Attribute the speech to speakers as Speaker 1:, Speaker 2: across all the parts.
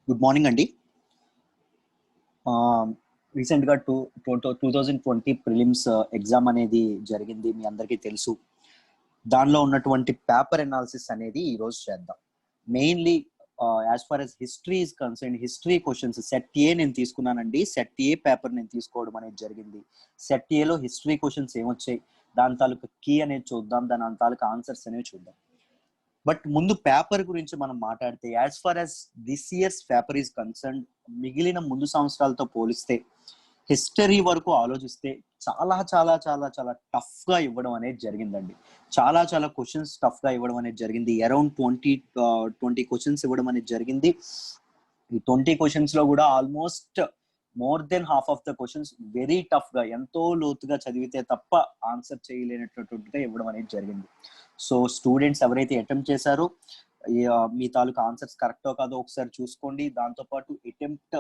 Speaker 1: Good morning అండి. రీసెంట్గా 2020 prelims exam అనేది జరిగింది, మీ అందరికీ తెలుసు. దానిలో ఉన్నటువంటి పేపర్ ఎనాలిసిస్ అనేది ఈరోజు చేద్దాం. Mainly as far as history is concern, history questions set A నేను తీసుకున్నానండి. సెట్ ఏ పేపర్ నేను తీసుకోవడం అనేది జరిగింది. సెట్ ఏలో హిస్టరీ క్వశ్చన్స్ ఏమొచ్చాయి, దాని తాలూకు కీ అనేది చూద్దాం, దాని తాలూకు ఆన్సర్స్ అనేవి చూద్దాం. బట్ ముందు పేపర్ గురించి మనం మాట్లాడితే, as far as this years paper is concern, మిగిలిన ముందు సంవత్సరాలతో పోలిస్తే హిస్టరీ వరకు ఆలోచిస్తే చాలా చాలా చాలా చాలా టఫ్ గా ఇవ్వడం అనేది జరిగిందండి. చాలా చాలా క్వశ్చన్స్ టఫ్ గా ఇవ్వడం అనేది జరిగింది. అరౌండ్ 20 క్వశ్చన్స్ ఇవ్వడం అనేది జరిగింది. ఈ 20 క్వశ్చన్స్ లో కూడా almost more than half of the questions very tough గా, ఎంతో లోతుగా చదివితే తప్ప ఆన్సర్ చేయలేనటువంటిగా ఇవ్వడం అనేది జరిగింది. సో స్టూడెంట్స్ ఎవరైతే అటెంప్ట్ చేశారో మీ తాలూకు ఆన్సర్స్ కరెక్టో కాదో ఒకసారి చూసుకోండి. దాంతోపాటు అటెంప్ట్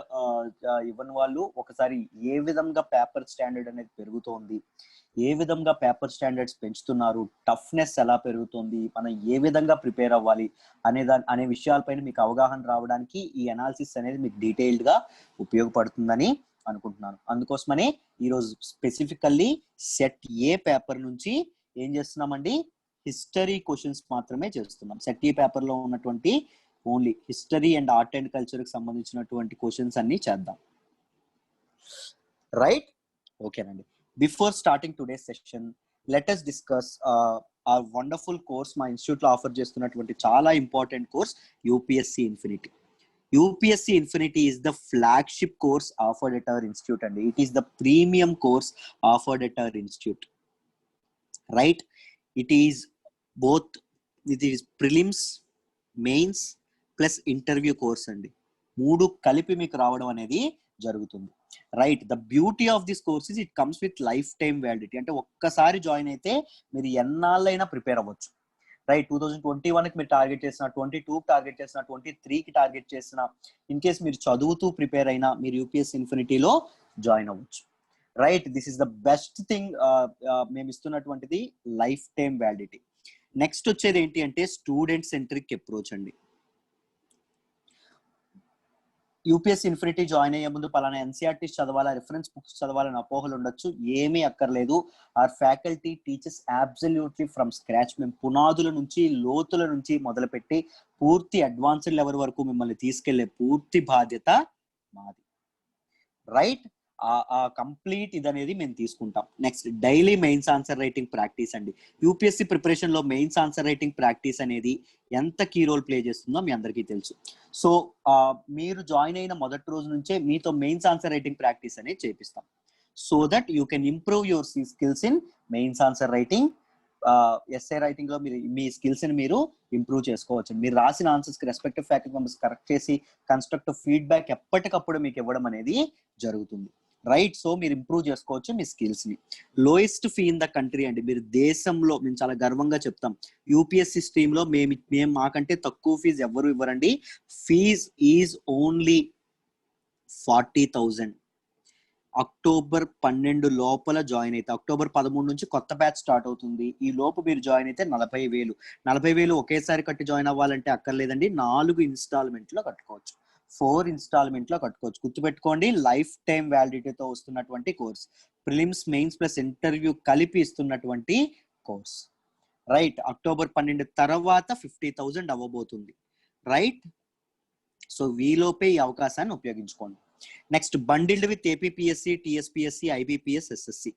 Speaker 1: ఇవ్వని వాళ్ళు ఒకసారి ఏ విధంగా పేపర్ స్టాండర్డ్ అనేది పెరుగుతోంది, ఏ విధంగా పేపర్ స్టాండర్డ్స్ పెంచుతున్నారు, టఫ్నెస్ ఎలా పెరుగుతుంది, మనం ఏ విధంగా ప్రిపేర్ అవ్వాలి అనే విషయాలపైన మీకు అవగాహన రావడానికి ఈ అనాలిసిస్ అనేది మీకు డీటెయిల్డ్ గా ఉపయోగపడుతుందని అనుకుంటున్నాను. అందుకోసమనే ఈరోజు స్పెసిఫికల్లీ సెట్ ఏ పేపర్ నుంచి ఏం చేస్తున్నామండి, హిస్టరీ క్వశ్చన్స్ మాత్రమే చేస్తున్నాం. సెట్ ఏ పేపర్ లో ఉన్నటువంటి only history and art and culture కి సంబంధించినటువంటి క్వశ్చన్స్ అన్ని చేద్దాం. రైట్, ఓకేనండి. Before starting today session, let us discuss ఆ వండర్ఫుల్ కోర్స్ మా ఇన్స్టిట్యూట్ లో ఆఫర్ చేస్తున్నటువంటి చాలా important course UPSC infinity. UPSC Infinity is the flagship course offered at our institute, and it is the premium course offered at our institute. Right? It is prelims, mains plus interview course అండి. మూడు కలిపి మీకు రావడం అనేది జరుగుతుంది. Right, the beauty of this course is it comes with life time validity. అంటే ఒక్కసారి join అయితే మీరు ఎన్నాళ్ళైనా ప్రిపేర్ అవ్వచ్చు. రైట్, 2021 కి మీరు టార్గెట్ చేసిన, 22 కి టార్గెట్ చేసిన, 23 కి టార్గెట్ చేసిన, ఇన్ కేస్ మీరు చదువుతూ ప్రిపేర్ అయినా మీరు యూపీఎస్సీ ఇన్ఫినిటీలో జాయిన్ అవ్వచ్చు. Right, this is the best thing మేము ఇస్తున్నటువంటిది, లైఫ్ టైమ్ వ్యాలిడిటీ. నెక్స్ట్ వచ్చేది ఏంటి అంటే స్టూడెంట్ సెంట్రిక్ అప్రోచ్ అండి. యూపీఎస్సీ ఇన్ఫినిటీ జాయిన్ అయ్యే ముందు పలానా ఎన్సీఆర్టీస్ చదవాలా, రిఫరెన్స్ బుక్స్ చదవాలని అపోహలు ఉండొచ్చు. ఏమీ అక్కర్లేదు. Our faculty teachers absolutely from scratch. మేము పునాదుల నుంచి, లోతుల నుంచి మొదలుపెట్టి పూర్తి అడ్వాన్స్డ్ లెవెల్ వరకు మిమ్మల్ని తీసుకెళ్లే పూర్తి బాధ్యత మాది. రైట్, ఆ కంప్లీట్ ఇదనేది మేము తీసుకుంటాం. Next, daily mains answer writing practice అండి. యూపీఎస్సీ ప్రిపరేషన్ లో మెయిన్స్ ఆన్సర్ రైటింగ్ ప్రాక్టీస్ అనేది ఎంత కీ రోల్ ప్లే చేస్తుందో మీ అందరికీ తెలుసు. సో మీరు జాయిన్ అయిన మొదటి రోజు నుంచే మీతో మెయిన్స్ ఆన్సర్ రైటింగ్ ప్రాక్టీస్ అనేది చేపిస్తాం, so that you can improve your skills in mains answer writing. Essay writing లో మీరు మీ స్కిల్స్ ని మీరు ఇంప్రూవ్ చేసుకోవచ్చు. మీరు రాసిన ఆన్సర్స్ కి రెస్పెక్టివ్ ఫ్యాకల్టీ మెంబర్స్ కరెక్ట్ చేసి కన్స్ట్రక్టివ్ ఫీడ్బ్యాక్ ఎప్పటికప్పుడు మీకు ఇవ్వడం అనేది జరుగుతుంది. రైట్, సో మీరు ఇంప్రూవ్ చేసుకోవచ్చు మీ స్కిల్స్ ని. Lowest fee in the country అండి. మీరు దేశంలో, మేము చాలా గర్వంగా చెప్తాం, యూపీఎస్సీ స్ట్రీమ్ లో మేము మాకంటే తక్కువ ఫీజు ఎవరు ఇవ్వరండి. Fees is only 40,000. అక్టోబర్ 12 లోపల జాయిన్ అయితే, అక్టోబర్ 13 నుంచి కొత్త బ్యాచ్ స్టార్ట్ అవుతుంది. ఈ లోపు మీరు జాయిన్ అయితే 40,000 ఒకేసారి కట్టి జాయిన్ అవ్వాలంటే అక్కర్లేదండి. 4 ఇన్స్టాల్మెంట్ లో కట్టుకోవచ్చు, 4 ఇన్స్టాల్మెంట్ లో కట్టుకోవచ్చు. గుర్తుపెట్టుకోండి, లైఫ్ టైం వ్యాలిడిటీతో వస్తున్నటువంటి course, prelims, mains plus interview కలిపి ఇస్తున్నటువంటి కోర్స్. రైట్, అక్టోబర్ 12 తర్వాత 50,000 అవ్వబోతుంది. రైట్, సో వీలోపే ఈ అవకాశాన్ని ఉపయోగించుకోండి. Next, bundled with APPSC, TSPSC, IBPS, SSC.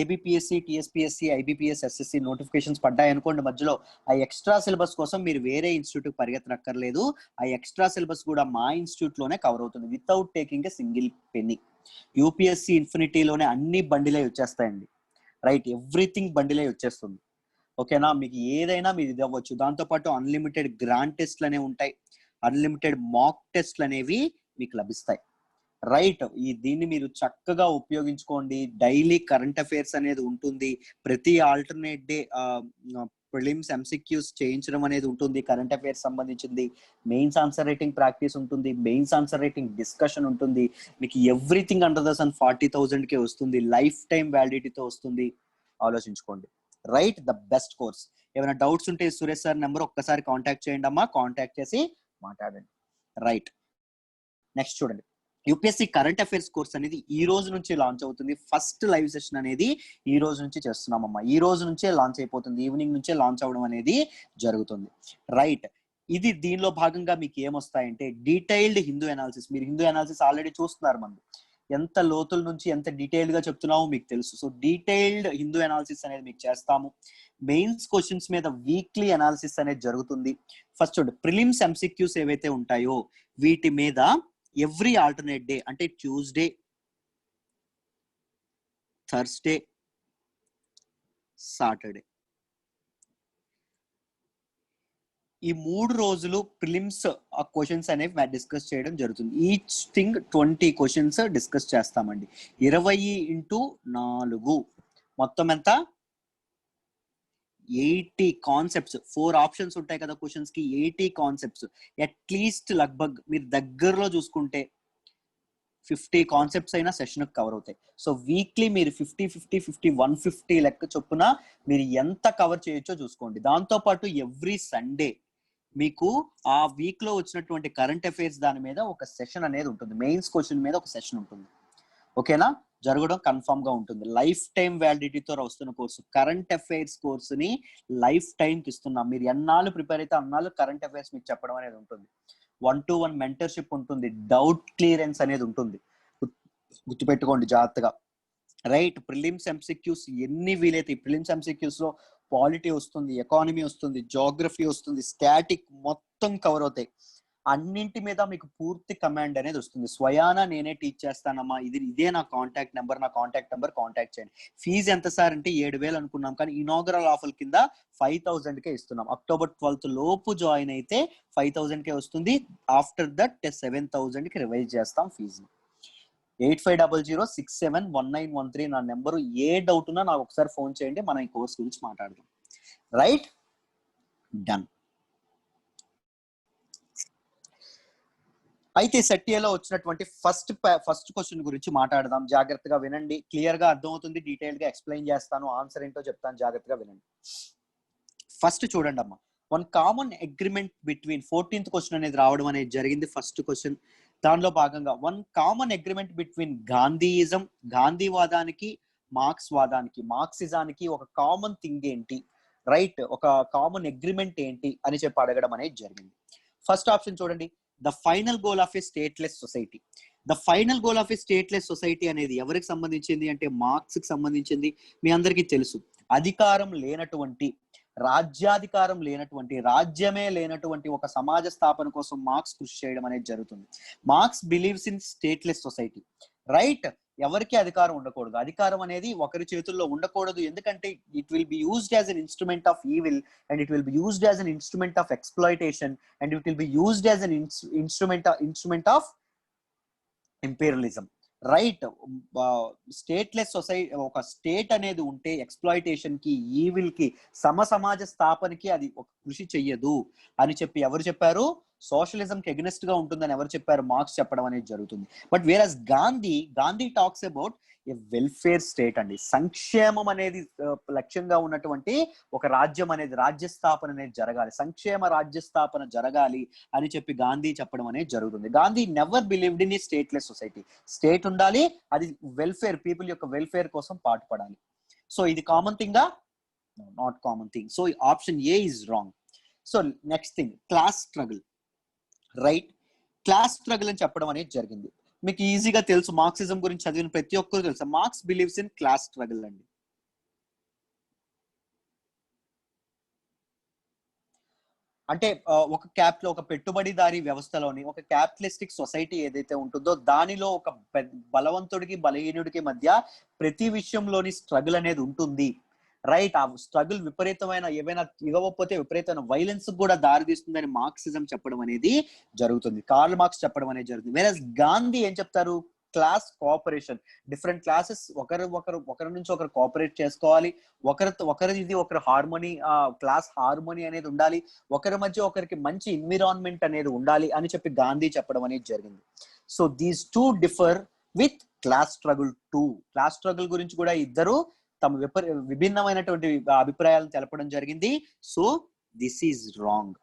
Speaker 1: ABPSC, TSPSC, IBPS, SSC notifications పడ్డాయి అనుకోండి మధ్యలో, ఆ ఎక్స్ట్రా సిలబస్ కోసం మీరు వేరే ఇన్స్టిట్యూట్ కి పరిగెత్తనక్కర్లేదు. ఆ ఎక్స్ట్రా సిలబస్ కూడా మా ఇన్స్టిట్యూట్ లోనే కవర్ అవుతుంది without taking a single penny. UPSC ఇన్ఫినిటీలోనే అన్ని బండిలే వచ్చేస్తాయండి. రైట్, ఎవ్రీథింగ్ బండిలే వచ్చేస్తుంది. ఓకేనా, మీకు ఏదైనా మీరు ఇది అవ్వచ్చు. దాంతోపాటు అన్లిమిటెడ్ గ్రాండ్ టెస్ట్లు అనేవి ఉంటాయి, అన్లిమిటెడ్ మాక్ టెస్ట్లు అనేవి మీకు లభిస్తాయి. రైట్, దీన్ని మీరు చక్కగా ఉపయోగించుకోండి. డైలీ కరెంట్ అఫైర్స్ అనేది ఉంటుంది. ప్రతి ఆల్టర్నేట్ డే ప్రిలిమ్స్ ఎంసీక్యూస్ చేయించడం అనేది ఉంటుంది, కరెంట్ అఫైర్స్ సంబంధించింది. మెయిన్స్ ఆన్సర్ రైటింగ్ ప్రాక్టీస్ ఉంటుంది, మెయిన్స్ ఆన్సర్ రైటింగ్ డిస్కషన్ ఉంటుంది. మీకు ఎవ్రీథింగ్ అండర్ ద సన్ 40,000కే వస్తుంది, లైఫ్ టైం వ్యాలిడిటీతో వస్తుంది. ఆలోచించుకోండి. Right, the best course. ఏమైనా డౌట్స్ ఉంటే సురేష్ సార్ నెంబర్ ఒక్కసారి కాంటాక్ట్ చేయండి అమ్మా, కాంటాక్ట్ చేసి మాట్లాడండి. రైట్. నెక్స్ట్ చూడండి, యూపీఎస్సీ కరెంట్ అఫైర్స్ కోర్స్ అనేది ఈ రోజు నుంచి లాంచ్ అవుతుంది. ఫస్ట్ లైవ్ సెషన్ అనేది ఈ రోజు నుంచి చేస్తున్నామమ్మా. ఈ రోజు నుంచే లాంచ్ అయిపోతుంది, ఈవినింగ్ నుంచే లాంచ్ అవ్వడం అనేది జరుగుతుంది. రైట్, ఇది దీనిలో భాగంగా మీకు ఏమొస్తాయంటే డీటెయిల్డ్ హిందూ అనాలిసిస్. మీరు హిందూ అనాలిసిస్ ఆల్రెడీ చూస్తున్నారు, మనం ఎంత లోతుల నుంచి ఎంత డీటెయిల్డ్ గా చెప్తున్నామో మీకు తెలుసు. సో డీటెయిల్డ్ హిందూ అనాలిసిస్ అనేది మీకు చేస్తాము. మెయిన్స్ క్వశ్చన్స్ మీద వీక్లీ అనాలిసిస్ అనేది జరుగుతుంది. ఫస్ట్ చూడండి, ప్రిలిమ్స్ ఎంసీక్యూస్ ఏవైతే ఉంటాయో వీటి మీద ఎవ్రీ ఆల్టర్నేట్ డే, అంటే ట్యూస్డే, థర్స్డే, సాటర్డే, ఈ 3 రోజులు ప్రిలిమ్స్ క్వశ్చన్స్ అనేవి డిస్కస్ చేయడం జరుగుతుంది. ఈచ్ థింగ్ 20 క్వశ్చన్స్ డిస్కస్ చేస్తామండి. 20x4 మొత్తం ఎంత, 80 కాన్సెప్ట్స్. 4 ఆప్షన్స్ ఉంటాయి కదా క్వశ్చన్స్ కి, 80 కాన్సెప్ట్స్. అట్లీస్ట్ లగ్భగ్ మీరు దగ్గరలో చూసుకుంటే 50 కాన్సెప్ట్స్ అయినా సెషన్ కవర్ అవుతాయి. సో వీక్లీ మీరు 50 150 లెక్క చొప్పున మీరు ఎంత కవర్ చేయొచ్చో చూసుకోండి. దాంతో పాటు ఎవ్రీ సండే మీకు ఆ వీక్ లో వచ్చినటువంటి కరెంట్ అఫైర్స్ దాని మీద ఒక సెషన్ అనేది ఉంటుంది. మెయిన్స్ క్వశ్చన్ మీద ఒక సెషన్ ఉంటుంది. ఓకేనా, జరగడం కన్ఫర్మ్ గా ఉంటుంది. లైఫ్ టైం వ్యాలిడిటీతో వస్తున్న కోర్సు, కరెంట్ అఫైర్స్ కోర్సుని లైఫ్ టైం కి ఇస్తున్నాం. మీరు ఎన్నాళ్ళు ప్రిపేర్ అయితే అన్నాళ్ళు కరెంట్ అఫైర్స్ మీకు చెప్పడం అనేది ఉంటుంది. 1-to-1 మెంటర్షిప్ ఉంటుంది, డౌట్ క్లియరెన్స్ అనేది ఉంటుంది. గుర్తుపెట్టుకోండి జాగ్రత్తగా. రైట్, ప్రిలిమ్స్ ఎంసీక్యూస్ ఎన్ని వీలైతే, ప్రిలిమ్స్ ఎంసీక్యూస్ లో పాలిటీ వస్తుంది, ఎకానమీ వస్తుంది, జోగ్రఫీ వస్తుంది, స్టాటిక్ మొత్తం కవర్ అవుతాయి. అన్నింటి మీద మీకు పూర్తి కమాండ్ అనేది వస్తుంది. స్వయానా నేనే టీచ్ చేస్తానమ్మా, ఇదే నా కాంటాక్ట్ నెంబర్, కాంటాక్ట్ చేయండి. ఫీజు ఎంత సార్ అంటే 7,000 అనుకున్నాం, కానీ ఇనాగరల్ ఆఫర్ కింద 5,000 కే ఇస్తున్నాం. October 12th లోపు జాయిన్ అయితే 5,000 కే వస్తుంది. ఆఫ్టర్ దట్ 7,000 కి రివైజ్ చేస్తాం ఫీజు. 8500671913 నా నెంబరు. ఏ డౌట్ ఉన్నా నాకు ఒకసారి ఫోన్ చేయండి, మనం ఈ కోర్స్ గురించి మాట్లాడదాం. Right, done. అయితే సెట్ఏలో వచ్చినటువంటి ఫస్ట్ క్వశ్చన్ గురించి మాట్లాడదాం. జాగ్రత్తగా వినండి, క్లియర్ గా అర్థమవుతుంది. డీటెయిల్ గా ఎక్స్ప్లెయిన్ చేస్తాను, ఆన్సర్ ఏంటో చెప్తాను, జాగ్రత్తగా వినండి. ఫస్ట్ చూడండి అమ్మా, one common agreement between 14th question అనేది రావడం అనేది జరిగింది. ఫస్ట్ క్వశ్చన్ దానిలో భాగంగా వన్ కామన్ అగ్రిమెంట్ బిట్వీన్ గాంధీయిజం, గాంధీవాదానికి, మార్క్సిజానికి ఒక కామన్ థింగ్ ఏంటి, రైట్, ఒక కామన్ అగ్రిమెంట్ ఏంటి అని చెప్పి అడగడం అనేది జరిగింది. ఫస్ట్ ఆప్షన్ చూడండి, the final goal of A stateless society. The final goal of A stateless society అనేది ఎవరికి సంబంధించింది అంటే మార్క్స్ కి సంబంధించింది. మీ అందరికీ తెలుసు, అధికారం లేనటువంటి, రాజ్యాధికారం లేనటువంటి, రాజ్యమే లేనటువంటి ఒక సమాజ స్థాపన కోసం మార్క్స్ కృషి చేయడం అనేది జరుగుతుంది. Marks believes in stateless society. Right, ఎవరికి అధికారం ఉండకూడదు, అధికారం అనేది ఒకరి చేతుల్లో ఉండకూడదు. ఎందుకంటే it will be used as an instrument of evil, and it will be used as an instrument of exploitation, and it will be used as an instrument of imperialism. Right, stateless society, ఒక state అనేది ఉంటే exploitation కి, evil కి, సమాజ స్థాపనకి అది ఒక కృషి చెయ్యదు అని చెప్పి ఎవరు చెప్పారు? సోషలిజం కి ఎగ్నెస్ట్ గా ఉంటుందని ఎవరు చెప్పారు? మార్క్స్ చెప్పడం అనేది జరుగుతుంది. But whereas Gandhi talks about a welfare state అండి. సంక్షేమం అనేది లక్ష్యంగా ఉన్నటువంటి ఒక రాజ్యం అనేది, రాజ్య స్థాపన అనేది జరగాలి, సంక్షేమ రాజ్య స్థాపన జరగాలి అని చెప్పి గాంధీ చెప్పడం అనేది జరుగుతుంది. Gandhi never believed in a stateless society. State ఉండాలి, అది వెల్ఫేర్, పీపుల్ యొక్క వెల్ఫేర్ కోసం పాటుపడాలి. సో ఇది కామన్ థింగా? Not common thing. So option A is wrong. So next thing, class struggle. Right, class struggle అని చెప్పడం అనేది జరిగింది. మీకు ఈజీగా తెలుసు, మార్క్సిజం గురించి చదివిన ప్రతి ఒక్కరు తెలుసు, marks believes in class struggle అండి. అంటే ఒక పెట్టుబడిదారీ వ్యవస్థలోని, ఒక క్యాపిటలిస్టిక్ సొసైటీ ఏదైతే ఉంటుందో దానిలో ఒక బలవంతుడికి బలహీనుడికి మధ్య ప్రతి విషయంలోని స్ట్రగుల్ అనేది ఉంటుంది. రైట్, ఆ స్ట్రగుల్ విపరీతమైన, ఏవైనా ఇవ్వకపోతే విపరీతమైన వైలెన్స్ కూడా దారితీస్తుందని మార్క్సిజం చెప్పడం అనేది జరుగుతుంది, కార్ల్ మార్క్స్ చెప్పడం అనేది జరుగుతుంది. వేరే గాంధీ ఏం చెప్తారు? క్లాస్ కోఆపరేషన్, డిఫరెంట్ క్లాసెస్ ఒకరి నుంచి ఒకరు కోఆపరేట్ చేసుకోవాలి, ఒకరిది ఒకరు హార్మోనీ, క్లాస్ హార్మోనీ అనేది ఉండాలి, ఒకరి మధ్య ఒకరికి మంచి ఎన్విరాన్మెంట్ అనేది ఉండాలి అని చెప్పి గాంధీ చెప్పడం అనేది జరిగింది. So these two differ with class struggle too. Class struggle గురించి కూడా ఇద్దరు తమ విభిన్నమైనటువంటి అభిప్రాయాలను తెలపడం జరిగింది. So this is wrong.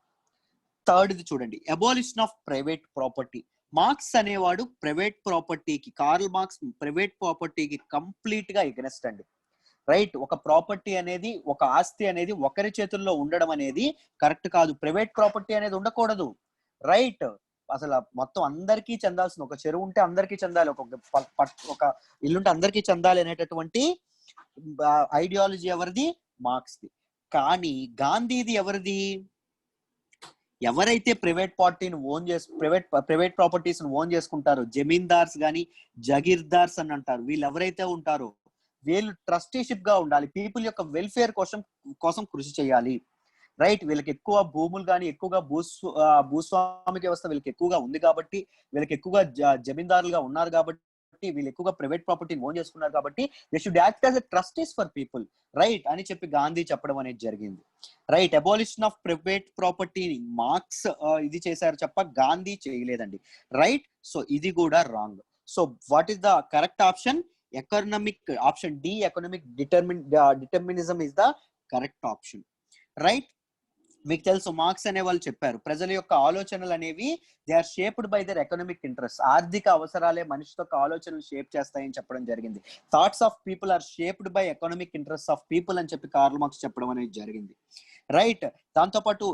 Speaker 1: Third చూడండి, abolition of private property. Marx అనేవాడు ప్రైవేట్ ప్రాపర్టీకి, కార్ల్ మార్క్స్ ప్రైవేట్ ప్రాపర్టీకి కంప్లీట్ గా ఎగనెస్ట్ అండి. రైట్, ఒక ప్రాపర్టీ అనేది, ఒక ఆస్తి అనేది ఒకరి చేతుల్లో ఉండడం అనేది కరెక్ట్ కాదు. ప్రైవేట్ ప్రాపర్టీ అనేది ఉండకూడదు. రైట్, అసలు మొత్తం అందరికీ చెందాల్సిన, ఒక చెరువు ఉంటే అందరికీ చెందాలి, ఒక ఇల్లుంటే అందరికీ చెందాలి అనేటటువంటి ఐడియాలజీ ఎవరిది? మార్క్స్ది. కానీ గాంధీది ఎవరిది? ఎవరైతే ప్రైవేట్ పార్టీని ఓన్ చేసు ప్రైవేట్ ప్రాపర్టీస్ ఓన్ చేసుకుంటారో, జమీందార్స్ గాని జగీర్దార్స్ అని అంటారు, వీళ్ళు ఎవరైతే ఉంటారో వీళ్ళు ట్రస్టీషిప్ గా ఉండాలి, పీపుల్ యొక్క వెల్ఫేర్ కోసం కృషి చేయాలి. రైట్, వీళ్ళకి ఎక్కువ భూములు కానీ, ఎక్కువగా భూస్వామిక వ్యవస్థ వీళ్ళకి ఎక్కువగా ఉంది కాబట్టి, వీళ్ళకి ఎక్కువగా జమీందారులుగా ఉన్నారు కాబట్టి, వీళ్ళు ఎక్కువగా ప్రైవేట్ ప్రాపర్టీని ఓన్ చేసుకున్నారు కాబట్టి they should act as a trustees for people. Right అని చెప్పి గాంధీ చెప్పడం అనేది జరిగింది. రైట్, అబాలిషన్ ఆఫ్ ప్రైవేట్ ప్రాపర్టీని మార్క్స్ ఇది చేశారు చెప్ప, గాంధీ చేయలేదండి. రైట్, సో ఇది కూడా wrong. So what is the correct option? Economic, option D, economic determinism is the correct option. Right, మీకు తెలుసు మార్క్స్ అనే వాళ్ళు చెప్పారు, ప్రజల యొక్క ఆలోచనలు అనేవి they are shaped by their economic interest. ఆర్థిక అవసరాలే మనిషి యొక్క ఆలోచనలు షేప్ చేస్తాయని చెప్పడం జరిగింది. Thoughts of people are shaped by economic interest of people అని చెప్పి కార్ల్ మార్క్స్ చెప్పడం అనేది జరిగింది. రైట్, దాంతోపాటు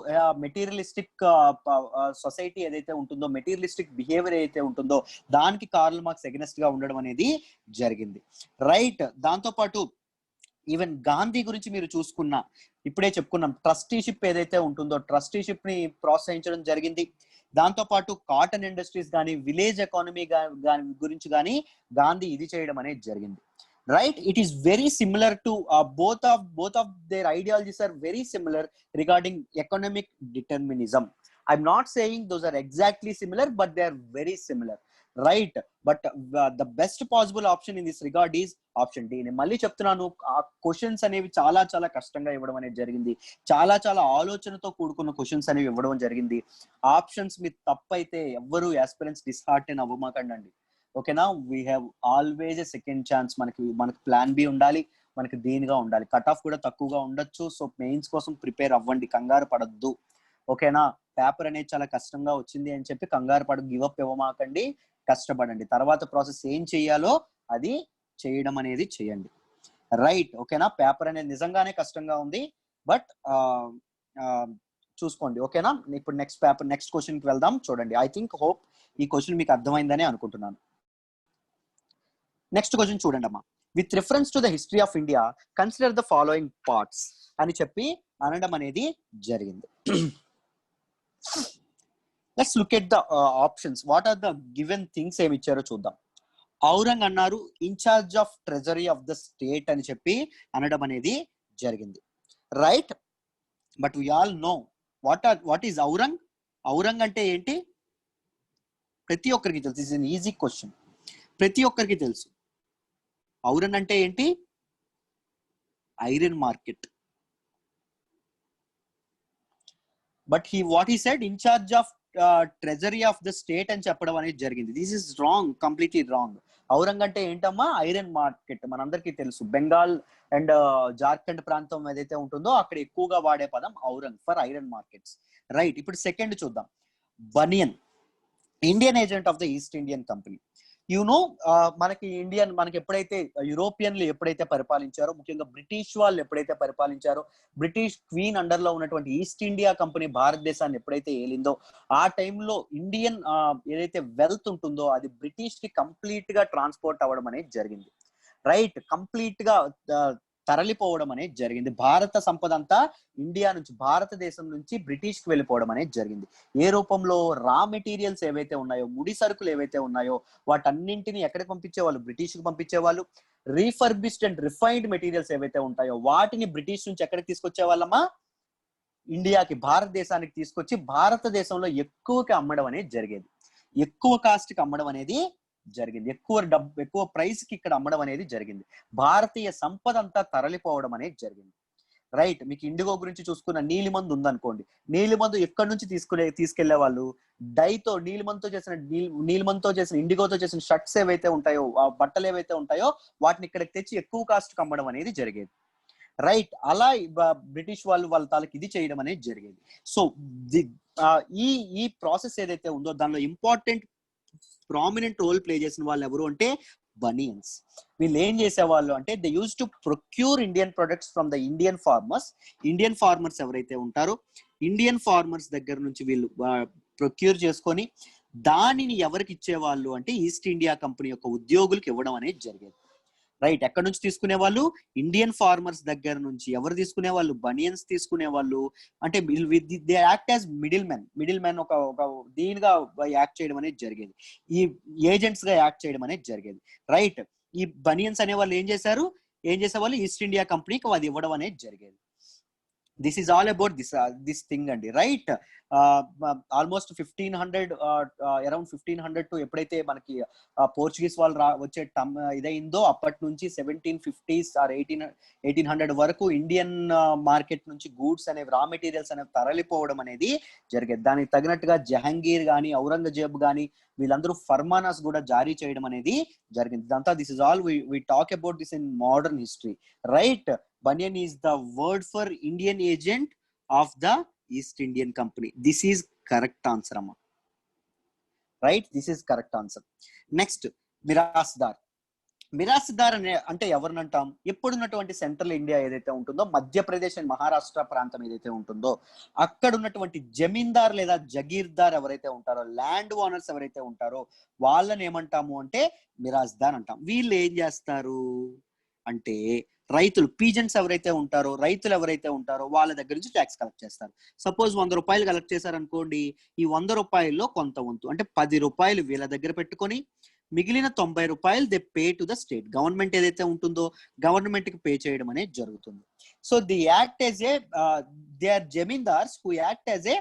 Speaker 1: మెటీరియలిస్టిక్ సొసైటీ ఏదైతే ఉంటుందో, మెటీరియలిస్టిక్ బిహేవియర్ ఏదైతే ఉంటుందో దానికి కార్ల్ మార్క్స్ ఎగనెస్ట్ గా ఉండడం అనేది జరిగింది. రైట్, దాంతోపాటు ఈవెన్ గాంధీ గురించి మీరు చూసుకున్నా, ఇప్పుడే చెప్పుకున్నాం, ట్రస్టీషిప్ ఏదైతే ఉంటుందో ట్రస్టీషిప్ ని ప్రోత్సహించడం జరిగింది. దాంతో పాటు కాటన్ ఇండస్ట్రీస్ కానీ, విలేజ్ ఎకానమీ గురించి కానీ గాంధీ ఇది చేయడం అనేది జరిగింది. Right, it is very similar to both of their ideologies are very similar regarding economic determinism. I'm not saying those are exactly similar, but they are very similar. Right, but the best possible option in this regard is option D. నేను మళ్ళీ చెప్తున్నాను, ఆ questions అనేవి చాలా చాలా కష్టంగా ఇవ్వడం అనేది జరిగింది, చాలా చాలా ఆలోచనతో కూడుకున్న క్వశ్చన్స్ అనేవి ఇవ్వడం జరిగింది. ఆప్షన్స్ మీ తప్పైతే ఎవ్వరూ ఆస్పిరెంట్స్ డిస్హార్టెన్ అవ్వమాకండి. ఓకేనా, we have always a second chance. మనకి ప్లాన్ బి ఉండాలి, మనకి దీనిగా ఉండాలి. కట్ ఆఫ్ కూడా తక్కువగా ఉండొచ్చు. సో మెయిన్స్ కోసం ప్రిపేర్ అవ్వండి, కంగారు పడద్దు. ఓకేనా, పేపర్ అనేది చాలా కష్టంగా వచ్చింది అని చెప్పి కంగారు పడ గివప్ ఇవ్వమాకండి, కష్టపడండి. తర్వాత ప్రాసెస్ ఏం చెయ్యాలో అది చేయడం అనేది చేయండి. రైట్, ఓకేనా, పేపర్ అనేది నిజంగానే కష్టంగా ఉంది, బట్ చూసుకోండి. ఓకేనా, ఇప్పుడు నెక్స్ట్ క్వశ్చన్ కి వెళ్దాం. చూడండి, ఐ థింక్ హోప్ ఈ క్వశ్చన్ మీకు అర్థమైందని అనుకుంటున్నాను. నెక్స్ట్ క్వశ్చన్ చూడండి అమ్మా. With reference to the history of India consider the following parts అని చెప్పి అనడం అనేది జరిగింది. Let's look at the options. What are the given things ఏమి ఇచ్చారో చూద్దాం. ఔరంగ్ అన్నారు in charge of treasury of the state అని చెప్పి అనడం అనేది జరిగింది. Right, but we all know what is Aurang. Aurang అంటే ఏంటి? ప్రతి ఒక్కరికి తెలుసు. ఇస్ ఎన్ ఈజీ క్వశ్చన్, ప్రతి ఒక్కరికి తెలుసు. ఔరంగ్ అంటే ఏంటి? Iron market. But what he said in charge of treasury of the state అని చెప్పడం అనేది జరిగింది. This is wrong, completely wrong. Aurang అంటే ఏంటమ్మా? Iron market. మనందరికీ తెలుసు, బెంగాల్ అండ్ జార్ఖండ్ ప్రాంతం ఏదైతే ఉంటుందో అక్కడ ఎక్కువగా వాడే పదం Aurang for iron markets. Right, ఇప్పుడు సెకండ్ చూద్దాం. Banian, Indian agent of the East Indian company. మనకి ఎప్పుడైతే యూరోపియన్లు ఎప్పుడైతే పరిపాలించారో, ముఖ్యంగా బ్రిటిష్ వాళ్ళు ఎప్పుడైతే పరిపాలించారో, బ్రిటిష్ క్వీన్ అండర్ లో ఉన్నటువంటి ఈస్ట్ ఇండియా కంపెనీ భారతదేశాన్ని ఎప్పుడైతే ఏలిందో, ఆ టైంలో ఇండియన్ ఏదైతే వెల్త్ ఉంటుందో అది బ్రిటిష్ కి కంప్లీట్ గా ట్రాన్స్పోర్ట్ అవ్వడం అనేది జరిగింది. రైట్, కంప్లీట్ గా తరలిపోవడం అనేది జరిగింది. భారత సంపద అంతా ఇండియా నుంచి, భారతదేశం నుంచి బ్రిటిష్ కి వెళ్ళిపోవడం అనేది జరిగింది. ఏ రూపంలో? రా మెటీరియల్స్ ఏవైతే ఉన్నాయో, ముడి సరుకులు ఏవైతే ఉన్నాయో వాటన్నింటినీ ఎక్కడికి పంపించేవాళ్ళు? బ్రిటిష్ కి పంపించేవాళ్ళు. రీఫర్బిష్డ్ అండ్ రిఫైన్డ్ మెటీరియల్స్ ఏవైతే ఉంటాయో వాటిని బ్రిటిష్ నుంచి ఎక్కడికి తీసుకొచ్చే వాళ్ళమా? ఇండియాకి, భారతదేశానికి తీసుకొచ్చి భారతదేశంలో ఎక్కువకి అమ్మడం అనేది జరిగేది. ఎక్కువ కాస్ట్ కి అమ్మడం అనేది జరిగింది. ఎక్కువ ప్రైస్ కి ఇక్కడ అమ్మడం అనేది జరిగింది. భారతీయ సంపద అంతా తరలిపోవడం అనేది జరిగింది. రైట్, మీకు ఇండిగో గురించి చూసుకున్న నీలిమందు ఉందనుకోండి. నీలిమందు ఎక్కడి నుంచి తీసుకెళ్లే వాళ్ళు? డైతో, నీలిమంతో చేసిన ఇండిగోతో చేసిన షర్ట్స్ ఏవైతే ఉంటాయో, ఆ బట్టలు ఏవైతే ఉంటాయో వాటిని ఇక్కడికి తెచ్చి ఎక్కువ కాస్ట్ అమ్మడం అనేది జరిగేది. రైట్, అలా బ్రిటిష్ వాళ్ళ తాలూకు ఇది చేయడం అనేది జరిగేది. సో ఈ ప్రాసెస్ ఏదైతే ఉందో దానిలో ఇంపార్టెంట్ ప్రామినెంట్ రోల్ ప్లే చేసిన వాళ్ళు ఎవరు అంటే బనియన్స్. వీళ్ళు ఏం చేసేవాళ్ళు అంటే they use to procure Indian products from the Indian farmers. Indian farmers ఎవరైతే ఉంటారో ఇండియన్ ఫార్మర్స్ దగ్గర నుంచి వీళ్ళు ప్రొక్యూర్ చేసుకొని దానిని ఎవరికి ఇచ్చేవాళ్ళు అంటే ఈస్ట్ ఇండియా కంపెనీ యొక్క ఉద్యోగులకు ఇవ్వడం అనేది జరిగేది. రైట్, ఎక్కడ నుంచి తీసుకునే వాళ్ళు? ఇండియన్ ఫార్మర్స్ దగ్గర నుంచి. ఎవరు తీసుకునే వాళ్ళు? బనియన్స్ తీసుకునే వాళ్ళు. అంటే they act as middle man ఒక దీనిగా యాక్ట్ చేయడం అనేది జరిగేది, ఈ ఏజెంట్స్ గా యాక్ట్ చేయడం అనేది జరిగేది. రైట్, ఈ బనియన్స్ అనే వాళ్ళు ఏం చేసేవాళ్ళు? ఈస్ట్ ఇండియా కంపెనీకి అది ఇవ్వడం అనేది జరిగేది. This is all about this thing అండి. రైట్, ఆల్మోస్ట్ 1500 అరౌండ్ 1500 టు ఎప్పుడైతే మనకి పోర్చుగీస్ వాళ్ళు వచ్చే ఇదైందో అప్పటి నుంచి 1750s ఆర్ 1800 వరకు ఇండియన్ మార్కెట్ నుంచి గూడ్స్ అనేవి, రా మెటీరియల్స్ అనేవి తరలిపోవడం అనేది జరిగేది. దానికి తగినట్టుగా జహంగీర్ గాని ఔరంగజేబ్ గాని వీళ్ళందరూ ఫర్మానాస్ కూడా జారీ చేయడం అనేది జరిగింది. ఇదంతా this is all we talk about this in modern history. Right, Banyan is the word for Indian agent of the East Indian Company. This is correct answer, amma. Right, this is correct answer. Next, మిరాస్దార్ అంటే ఎవరిని అంటాం? ఎప్పుడున్నటువంటి central India ఏదైతే ఉంటుందో, Madhya Pradesh and Maharashtra ప్రాంతం ఏదైతే ఉంటుందో అక్కడ ఉన్నటువంటి జమీందార్ లేదా జగీర్దార్ ఎవరైతే ఉంటారో, ల్యాండ్ ఓనర్స్ ఎవరైతే ఉంటారో వాళ్ళని ఏమంటాము అంటే మిరాస్దార్ అంటాం. వీళ్ళు ఏం చేస్తారు అంటే రైతులు, పీజెంట్స్ ఎవరైతే ఉంటారో, రైతులు ఎవరైతే ఉంటారో వాళ్ళ దగ్గర నుంచి ట్యాక్స్ కలెక్ట్ చేస్తారు. సపోజ్ 100 రూపాయలు కలెక్ట్ చేశారనుకోండి, ఈ 100 రూపాయల్లో కొంత వంతు అంటే 10 రూపాయలు వీళ్ళ దగ్గర పెట్టుకొని మిగిలిన 90 రూపాయలు they pay to the state. Government ఏదైతే ఉంటుందో గవర్నమెంట్ కి పే చేయడం అనేది జరుగుతుంది. So the act as a they are zamindars who act as a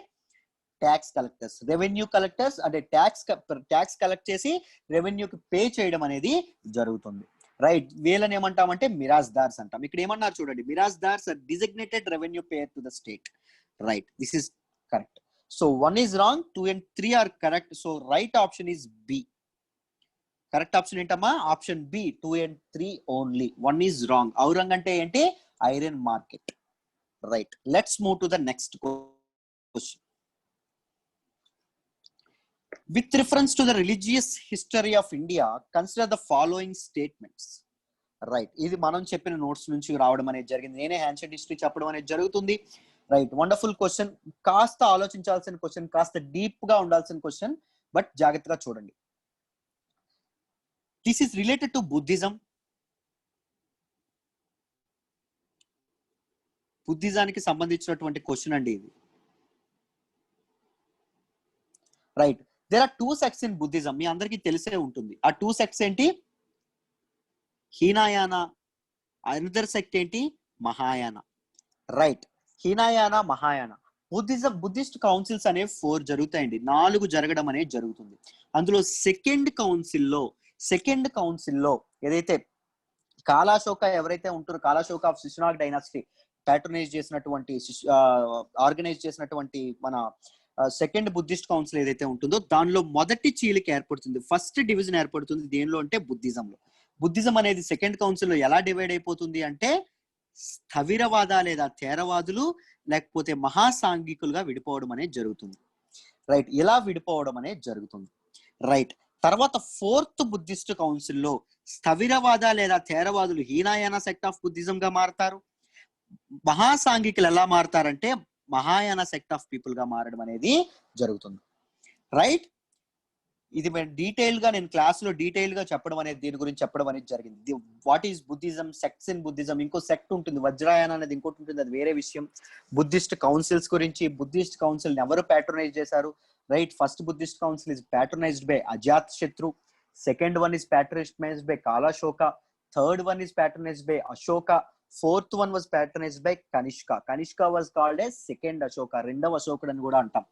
Speaker 1: tax collectors, revenue collectors. అంటే ట్యాక్స్ కలెక్ట్ చేసి రెవెన్యూకి పే చేయడం అనేది జరుగుతుంది. రైట్, వీళ్ళని ఏమంటామంటే మిరాస్దార్స్ అంటాం. ఇక్కడ ఏమన్నారు చూడండి, Mirasdars are designated revenue payer to the state. Right, this is correct. So 1 is wrong, 2 and 3 are correct. So right option is B. Correct option ఏంటమ్మా? Option B, 2 and 3 only. 1 is wrong. Aurang అంటే ఏంటి? Iron market. Right, let's move to the next question. With reference to the religious history of India, consider the following statements. Right, ఇది మనం చెప్పిన notes నుంచి రావడం అనేది జరిగింది. నేనే యాన్షియంట్ హిస్టరీ చెప్పడం అనేది జరుగుతుంది. Right, wonderful question. కాస్త ఆలోచించాల్సిన క్వశ్చన్, కాస్త డీప్ గా ఉండాల్సిన క్వశ్చన్, బట్ జాగ్రత్తగా చూడండి. This is related to Buddhism. బుద్ధిజానికి సంబంధించినటువంటి క్వశ్చన్ అండి ఇది. Right, there are 2 sects in Buddhism. మీ అందరికీ తెలిసే ఉంటుంది. ఆ 2 sects ఏంటి? హీనయానా. అనదర్ సెక్ట్ ఏంటి? Mahayana. Right, Hinayana, Mahayana. Buddhist councils అనేవి 4 జరుగుతాయండి. 4 జరగడం అనేది జరుగుతుంది. అందులో సెకండ్ కౌన్సిల్లో ఏదైతే కాలాశోక ఎవరైతే ఉంటారో, కాలాశోక ఆఫ్ శిశునాగ్ డైనాసిటీ ఆర్గనైజ్ చేసినటువంటి మన సెకండ్ బుద్ధిస్ట్ కౌన్సిల్ ఏదైతే ఉంటుందో దానిలో మొదటి చీలిక ఏర్పడుతుంది, ఫస్ట్ డివిజన్ ఏర్పడుతుంది. దేనిలో అంటే బుద్ధిజంలో. బుద్ధిజం అనేది సెకండ్ కౌన్సిల్లో ఎలా డివైడ్ అయిపోతుంది అంటే స్థవిరవాద లేదా థేరవాదులు లేకపోతే మహాసాంఘికులుగా విడిపోవడం అనేది జరుగుతుంది. రైట్, ఇలా విడిపోవడం అనేది జరుగుతుంది. రైట్, తర్వాత 4th బుద్ధిస్ట్ కౌన్సిల్లో స్థవిరవాద లేదా థేరవాదులు హీనయానా సెక్ట్ ఆఫ్ బుద్ధిజం గా మారతారు. మహాసాంఘికులు ఎలా మారతారంటే మహాయాన సెక్ట్ ఆఫ్ పీపుల్ గా మారడం అనేది జరుగుతుంది. రైట్, ఇది డీటెయిల్ గా నేను క్లాస్ లో డీటెయిల్ గా చెప్పడం అనేది దీని గురించి చెప్పడం అనేది జరిగింది. What is Buddhism, sects in Buddhism. ఇంకో సెక్ట్ ఉంటుంది వజ్రాయన అనేది, ఇంకోటి ఉంటుంది, అది వేరే విషయం. బుద్ధిస్ట్ కౌన్సిల్స్ గురించి, బుద్ధిస్ట్ కౌన్సిల్ ఎవరు ప్యాట్రనైజ్ చేశారు? Right, first Buddhist council is patronised by Ajatashatru. Second one is patronised by Kalashoka. Third one is patronised by Ashoka. Fourth one was patronized by Kanishka. Kanishka was called as second Ashoka, రెండవ అశోకుడు అని కూడా అంటాం.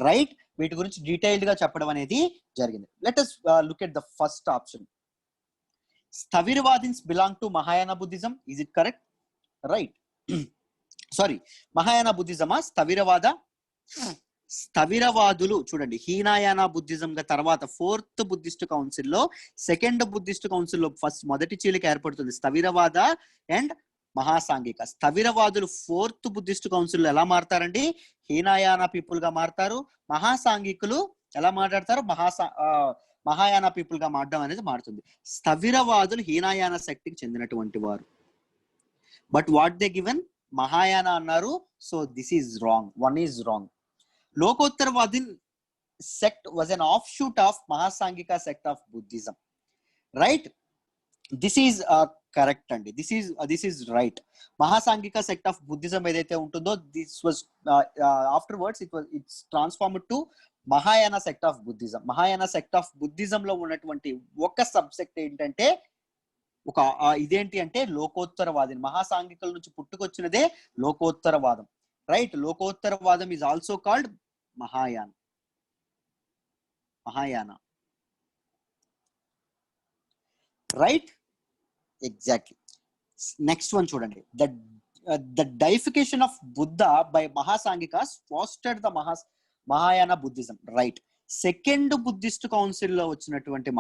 Speaker 1: Right, వీటి గురించి detailed గా చెప్పడం అనేది జరిగింది. Let us look at the first option. Sthaviravadins belong to Mahayana Buddhism. Is it correct? Right. Sorry, Mahayana బుద్ధిజమా స్థవిరవాద? స్థవిరవాదులు చూడండి, హీనయానా బుద్ధిజం గా తర్వాత 4th బుద్ధిస్ట్ కౌన్సిల్లో సెకండ్ బుద్ధిస్ట్ కౌన్సిల్లో మొదటి చీలిక ఏర్పడుతుంది స్థవిరవాద అండ్ మహాసాంఘిక. స్థవిరవాదులు 4th బుద్ధిస్ట్ కౌన్సిల్ ఎలా మారతారండి? హీనయానా పీపుల్ గా మారతారు. మహాసాంఘికులు ఎలా మాట్లాడతారు? మహాయాన పీపుల్ గా మారడం అనేది మారుతుంది. స్థవిరవాదులు హీనయాన శక్తికి చెందినటువంటి వారు. But what they given Mahayana అన్నారు. So this is wrong. One is wrong. Lokottaravadi sect was an offshoot of Mahasanghika sect of Buddhism. Right, this is correct అండి. This is right. Mahasanghika sect of Buddhism ఏదైతే ఉంటుందో this was afterwards it's transformed to Mahayana sect of Buddhism. Mahayana sect of Buddhism లో ఉన్నటువంటి ఒక subject ఏంటంటే ఇదేంటి అంటే లోకోత్తరవాది. మహాసాంఘికుల నుంచి పుట్టుకొచ్చినదే లోకోత్తరవాదం. రైట్, లోకోత్తరవాదం is also called Mahayana. Right, exactly. Next one చూడండి. The deification of Buddha by Mahasanghikas fostered the Mahayana Buddhism. Right, second Buddhist council లో వచ్చినటువంటి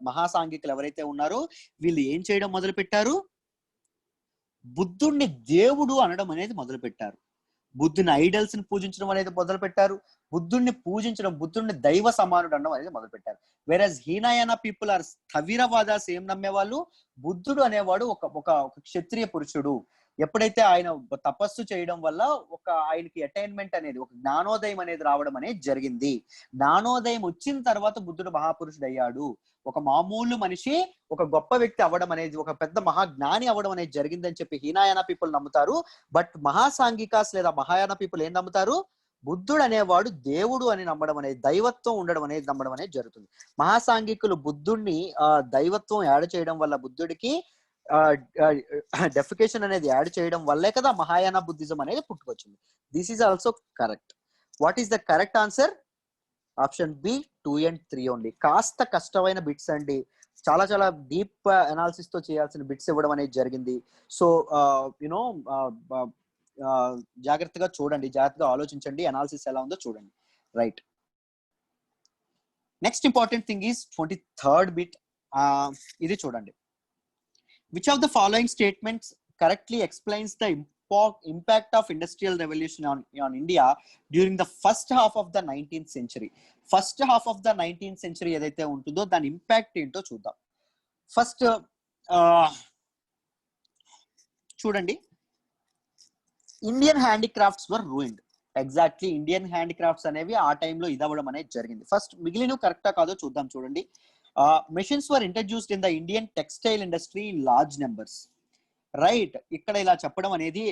Speaker 1: మహాసాంఘికులు ఎవరైతే ఉన్నారో వీళ్ళు ఏం చేయడం మొదలు పెట్టారు? బుద్ధుణ్ణి దేవుడు అనడం అనేది మొదలు పెట్టారు. బుద్ధుని ఐడల్స్ ని పూజించడం అనేది మొదలు పెట్టారు. బుద్ధుడిని దైవ సమానుడు అనడం అనేది మొదలు పెట్టారు. వేరస్ హీనయాన పీపుల్ ఆర్ స్థవిరవాదాస్ ఏం నమ్మేవాళ్ళు? బుద్ధుడు అనేవాడు ఒక క్షత్రియ పురుషుడు. ఎప్పుడైతే ఆయన తపస్సు చేయడం వల్ల ఆయనకి అటైన్మెంట్ అనేది, ఒక జ్ఞానోదయం అనేది రావడం అనేది జరిగింది. జ్ఞానోదయం వచ్చిన తర్వాత బుద్ధుడు మహాపురుషుడు అయ్యాడు. ఒక మామూలు మనిషి ఒక గొప్ప వ్యక్తి అవ్వడం అనేది, ఒక పెద్ద మహాజ్ఞాని అవ్వడం అనేది జరిగిందని చెప్పి హీనయాన పీపుల్ నమ్ముతారు. బట్ మహాసాంఘికాస్ లేదా మహాయాన పీపుల్ ఏం నమ్ముతారు? బుద్ధుడు అనేవాడు దేవుడు అని నమ్మడం అనేది, దైవత్వం ఉండడం అనేది నమ్మడం అనేది జరుగుతుంది. మహాసాంఘికులు బుద్ధుడిని దైవత్వం యాడ్ చేయడం వల్ల, బుద్ధుడికి డెఫికేషన్ అనేది యాడ్ చేయడం వల్లే కదా మహాయాన బుద్ధిజం అనేది పుట్టుకొచ్చింది. This is also correct. What is the correct answer? Option B 2 and 3 only. కాస్త కష్టమైన బిట్స్ అండి, చాలా చాలా డీప్ అనాలిసిస్ తో చేయాల్సిన బిట్స్ ఇవ్వడం అనేది జరిగింది. సో యునో జాగ్రత్తగా చూడండి, జాగ్రత్తగా ఆలోచించండి, అనాలిసిస్ ఎలా ఉందో చూడండి. Right, next important thing is 23rd bit. ఇది చూడండి. Which of the following statements correctly explains the impact of industrial revolution on India during the first half of the 19th century? First half of the 19th century ఏదైతే ఉంటుందో దాని impact ఏంటో చూద్దాం. First చూడండి. Indian handicrafts వర్ ruined. Exactly, Indian handicrafts అనేవి ఆ టైంలో ఇదవ్వడం అనేది జరిగింది. ఫస్ట్ మిగిలిన కరెక్టా కాదో చూద్దాం. చూడండి. Machines were introduced in the Indian textile industry in large numbers. Right, ఇక్కడ ఇలా చెప్పడం అనేది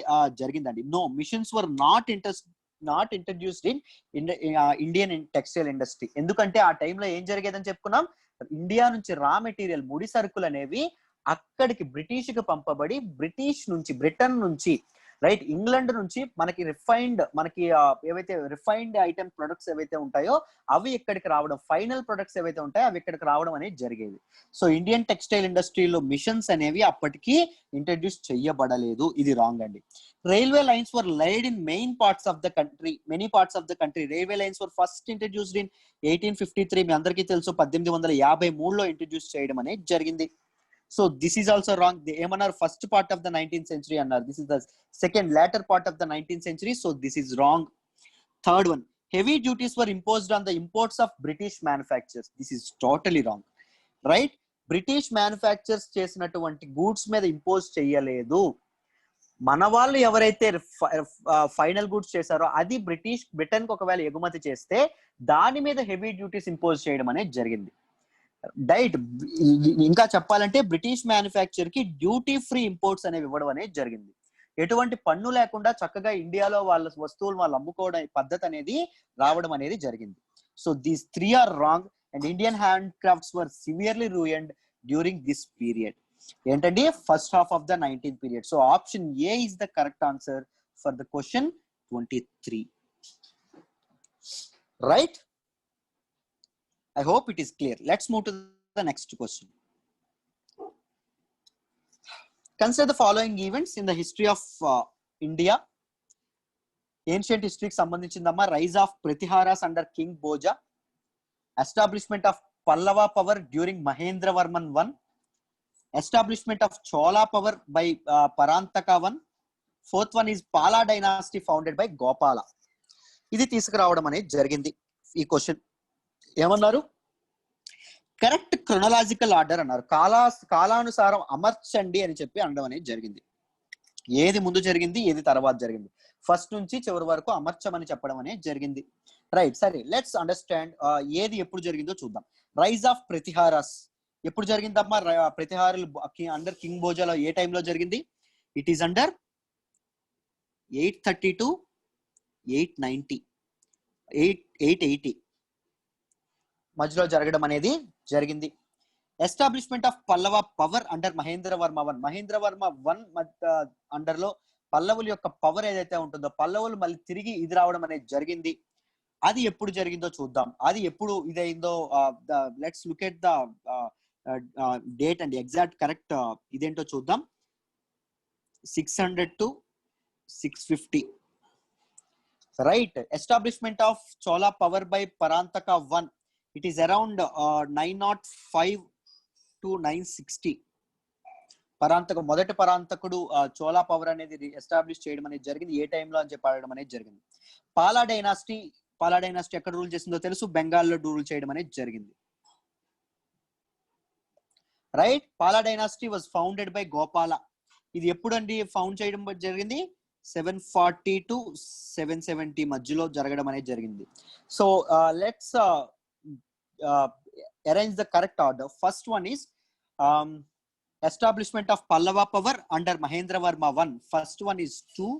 Speaker 1: జరిగిందండి. No, machines were not introduced in Indian textile industry. ఎందుకంటే ఆ టైంలో ఏం జరిగేదని చెప్పుకున్నాం, ఇండియా నుంచి రా మెటీరియల్, ముడి సరుకులు అనేవి అక్కడికి బ్రిటిష్ కి పంపబడి, బ్రిటన్ నుంచి రైట్, ఇంగ్లాండ్ నుంచి మనకి ఏవైతే రిఫైన్డ్ ఐటమ్ ప్రొడక్ట్స్ ఏవైతే ఉంటాయో అవి ఇక్కడికి రావడం, ఫైనల్ ప్రొడక్ట్స్ ఏవైతే ఉంటాయో అవి ఇక్కడికి రావడం అనేది జరిగేది. సో ఇండియన్ టెక్స్టైల్ ఇండస్ట్రీలో మిషన్స్ అనేవి అప్పటికి ఇంట్రడ్యూస్ చేయబడలేదు. ఇది రాంగ్ అండి. Railway lines were laid in many parts of the country. Railway lines were first introduced in 1853. మీ అందరికీ తెలుసు, 1853లో ఇంట్రడ్యూస్ చేయడం అనేది జరిగింది. So this is also wrong. They ఏమన్నారు? First part of the 19th century అన్నారు. This is the second latter part of the 19th century. So this is wrong. Third one, heavy duties were imposed on the imports of British manufacturers. This is totally wrong. Right? British manufactures చేసినటువంటి goods మీద impose చేయలేదు. మన వాళ్ళు ఎవరైతే final goods చేశారో అది Britain కి ఒకవేళ ఎగుమతి చేస్తే దాని మీద హెవీ డ్యూటీస్ ఇంపోజ్ చేయడం అనేది జరిగింది. డైట్ ఇంకా చెప్పాలంటే బ్రిటిష్ మ్యానుఫ్యాక్చర్ కి డ్యూటీ ఫ్రీ ఇంపోర్ట్స్ అనేవి ఇవ్వడం అనేది జరిగింది. ఎటువంటి పన్ను లేకుండా చక్కగా ఇండియాలో వాళ్ళ వస్తువులు వాళ్ళు అమ్ముకోవడం పద్ధతి అనేది రావడం అనేది జరిగింది. So these 3 are wrong and Indian hand crafts were severely ruined during this period. ఏంటండి? First half of the 19th period. So option A is the correct answer for the question 23. Right? I hope it is clear. Let's move to the next question. Consider the following events in the history of India. Ancient history కి సంబంధించిందమ్మా. Rise of Pratiharas under king Bhoja, establishment of Pallava power during Mahendravarman 1, establishment of Chola power by Parantaka 1, fourth one is Pala dynasty founded by Gopala. ఇది తీసుకురావడం అనేది జరిగింది. ఈ question ఏమన్నారు? Correct chronological order అన్నారు. కాలానుసారం అమర్చండి అని చెప్పి అనడం అనేది జరిగింది. ఏది ముందు జరిగింది, ఏది తర్వాత జరిగింది, ఫస్ట్ నుంచి చివరి వరకు అమర్చమని చెప్పడం అనేది జరిగింది. రైట్, సరే లెట్స్ అండర్స్టాండ్ ఏది ఎప్పుడు జరిగిందో చూద్దాం. రైజ్ ఆఫ్ ప్రతిహారాస్ ఎప్పుడు జరిగిందమ్మా? ప్రతిహారులు అండర్ కింగ్ భోజాలో ఏ టైంలో జరిగింది? ఇట్ ఈస్ అండర్ 830 to 890 880 మధ్యలో జరగడం అనేది జరిగింది. Establishment of Pallava power under Mahendra Varma one. Mahendra Varma one under లో పల్లవుల యొక్క పవర్ ఏదైతే ఉంటుందో, పల్లవులు మళ్ళీ తిరిగి ఇది రావడం అనేది జరిగింది. అది ఎప్పుడు జరిగిందో చూద్దాం. అది ఎప్పుడు ఇదైందో let's look at the date and exact correct ఇదేంటో చూద్దాం. 600 to 650. Right. Establishment of Chola power by Parantaka one. It is around 905 to 960. మొదటి పరాంతకుడు చోళా పవర్ అనేది ఎస్టాబ్లిష్ చేయడం అనేది జరిగింది. ఏ టైంలో అని చెప్పి అడగడం అనేది జరిగింది. పాలా డైనాసిటీ ఎక్కడ రూల్ చేసిందో తెలుసు? బెంగాల్లో రూల్ చేయడం అనేది జరిగింది. Right. Pala dynasty was founded by Gopala. ఇది ఎప్పుడు అండి ఫౌండ్ చేయడం జరిగింది? 740 to 770 మధ్యలో జరగడం అనేది జరిగింది. So let's arrange the correct order. First one is establishment of Pallava power under Mahendra Varma 1. First one is 2.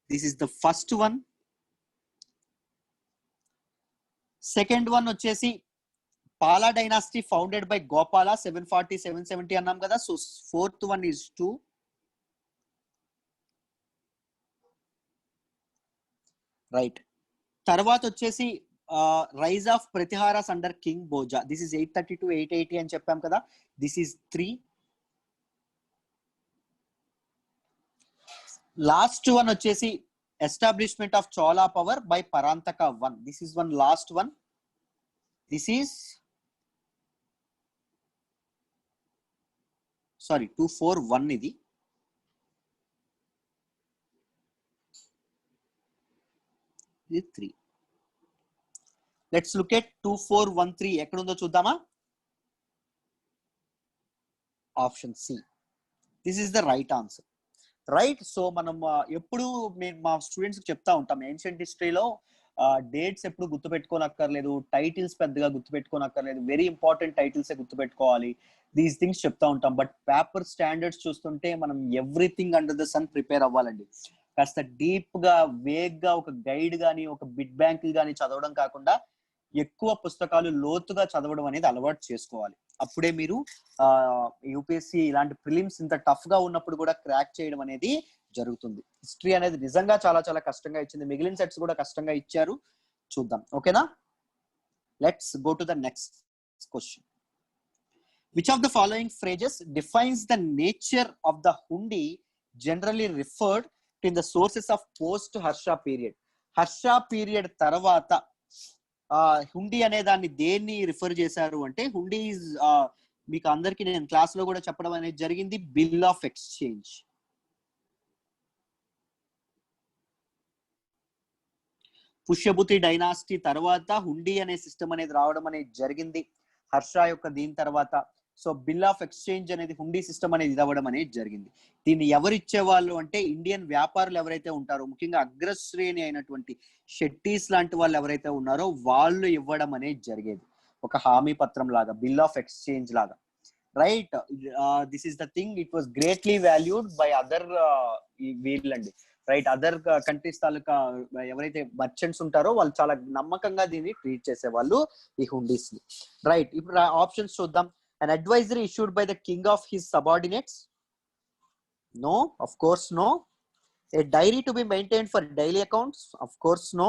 Speaker 1: This is the first one. Second one వచ్చేసి Pala dynasty founded by Gopala 740 770 అన్నాం కదా. So fourth one is 2. రైట్. తర్వాత వచ్చేసి rise of Pratiharas under king Bhoja. This is 830 to 880 అని చెప్పాం కదా. This is 3. Last one వచ్చేసి establishment of Chola power by Parantaka one. This is one last one. This is 241 ఇది. ఇది 3. లెట్స్ లుక్ ఎట్ 2413 ఎక్కడ ఉందో చూద్దామా? Option C. This is the right answer. Right. So మనం ఎప్పుడు మా స్టూడెంట్స్ చెప్తా ఉంటాం, ఏన్షియంట్ హిస్టరీలో డేట్స్ ఎప్పుడు గుర్తుపెట్టుకోనక్కర్లేదు, టైటిల్స్ పెద్దగా గుర్తుపెట్టుకోనక్కర్లేదు, వెరీ ఇంపార్టెంట్ టైటిల్సే గుర్తుపెట్టుకోవాలి, దీస్ థింగ్స్ చెప్తా ఉంటాం. బట్ పేపర్ స్టాండర్డ్స్ చూస్తుంటే మనం everything under the sun prepare అవ్వాలండి. కాస్త డీప్ గా, వేగ్ గా ఒక గైడ్ గానీ ఒక బిట్ బ్యాంక్ గానీ చదవడం కాకుండా ఎక్కువ పుస్తకాలు లోతుగా చదవడం అనేది అలవాటు చేసుకోవాలి. అప్పుడే మీరు యూపీఎస్సీ ఇలాంటి ప్రిలిమ్స్ ఇంత టఫ్ గా ఉన్నప్పుడు కూడా క్రాక్ చేయడం అనేది జరుగుతుంది. హిస్టరీ అనేది నిజంగా చాలా చాలా కష్టంగా ఇచ్చింది. మిగిలిన సెట్స్ కూడా కష్టంగా ఇచ్చారు. చూద్దాం. ఓకేనా? Let's go to the next question. Which of the following phrases defines the nature of the hundi generally referred in the sources of post Harsha period. Harsha period తర్వాత హుండీ అనే దాన్ని దేన్ని రిఫర్ చేశారు అంటే, హుండీ మీకు అందరికి నేను క్లాస్ లో కూడా చెప్పడం అనేది జరిగింది, bill of exchange. Pushyabhuti dynasty తర్వాత హుండీ అనే సిస్టమ్ అనేది రావడం అనేది జరిగింది హర్ష యొక్క దీని తర్వాత. సో బిల్ ఆఫ్ ఎక్స్చేంజ్ అనేది హుండీ సిస్టమ్ అనేది ఇవ్వడం అనేది జరిగింది. దీన్ని ఎవరు ఇచ్చేవాళ్ళు అంటే, ఇండియన్ వ్యాపారులు ఎవరైతే ఉంటారో, ముఖ్యంగా అగ్రశ్రేణి అయినటువంటి షెట్టీస్ లాంటి వాళ్ళు ఎవరైతే ఉన్నారో వాళ్ళు ఇవ్వడం అనేది జరిగేది. ఒక హామీ పత్రం లాగా, బిల్ ఆఫ్ ఎక్స్చేంజ్ లాగా. Right. This is the thing. It was greatly valued by other వీళ్ళండి. రైట్. అదర్ కంట్రీస్ తాలూకా ఎవరైతే మర్చెంట్స్ ఉంటారో వాళ్ళు చాలా నమ్మకంగా దీన్ని ట్రీట్ చేసేవాళ్ళు ఈ హుండీస్ ని. రైట్. ఇప్పుడు ఆప్షన్స్ చూద్దాం. An advisory issued by the king of his subordinates? No, of course no. A diary to be maintained for daily accounts? Of course no.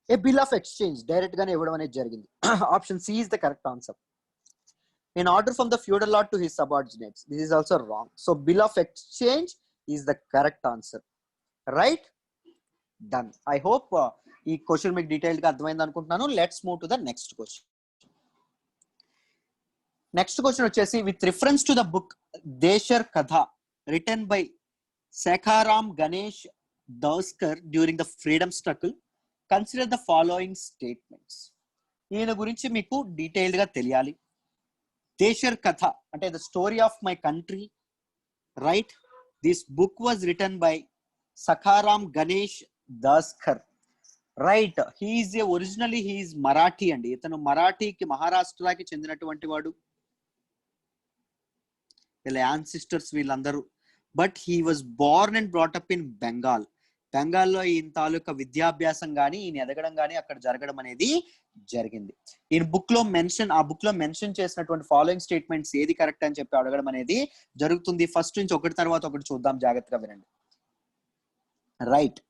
Speaker 1: A bill of exchange direct gaane ivvadam anedi jarigindi. Option C is the correct answer. An order from the feudal lord to his subordinates. This is also wrong. So bill of exchange is the correct answer. Right? Done. I hope ee question meeku detailed ga ardhamaindi anukuntunnanu. Let's move to the next question. Next question వచ్చేసి, with reference to the book Desher Katha written by Sakharam Ganesh Deuskar during the freedom struggle, consider the following statements. ఈయన గురించి మీకు detailed గా తెలియాలి. దేశర్ కథ అంటే the story of my country, right. This book was written by Sakharam Ganesh Deuskar, right. Originally he is Marathi అండి. ఇతను మరాఠీకి, మహారాష్ట్రకి చెందినటువంటి వాడు. వీళ్ళ యాన్సిస్టర్స్ వీళ్ళందరూ. But he was born and brought up in Bengal. బెంగాల్లో ఈయన తాలూకా విద్యాభ్యాసం కానీ ఈయన ఎదగడం కానీ అక్కడ జరగడం అనేది జరిగింది. ఈయన బుక్ లో మెన్షన్ చేసినటువంటి ఫాలోయింగ్ స్టేట్మెంట్స్ ఏది కరెక్ట్ అని చెప్పి అడగడం అనేది జరుగుతుంది. ఫస్ట్ నుంచి ఒకటి తర్వాత ఒకటి చూద్దాం, జాగ్రత్తగా వినండి. Right.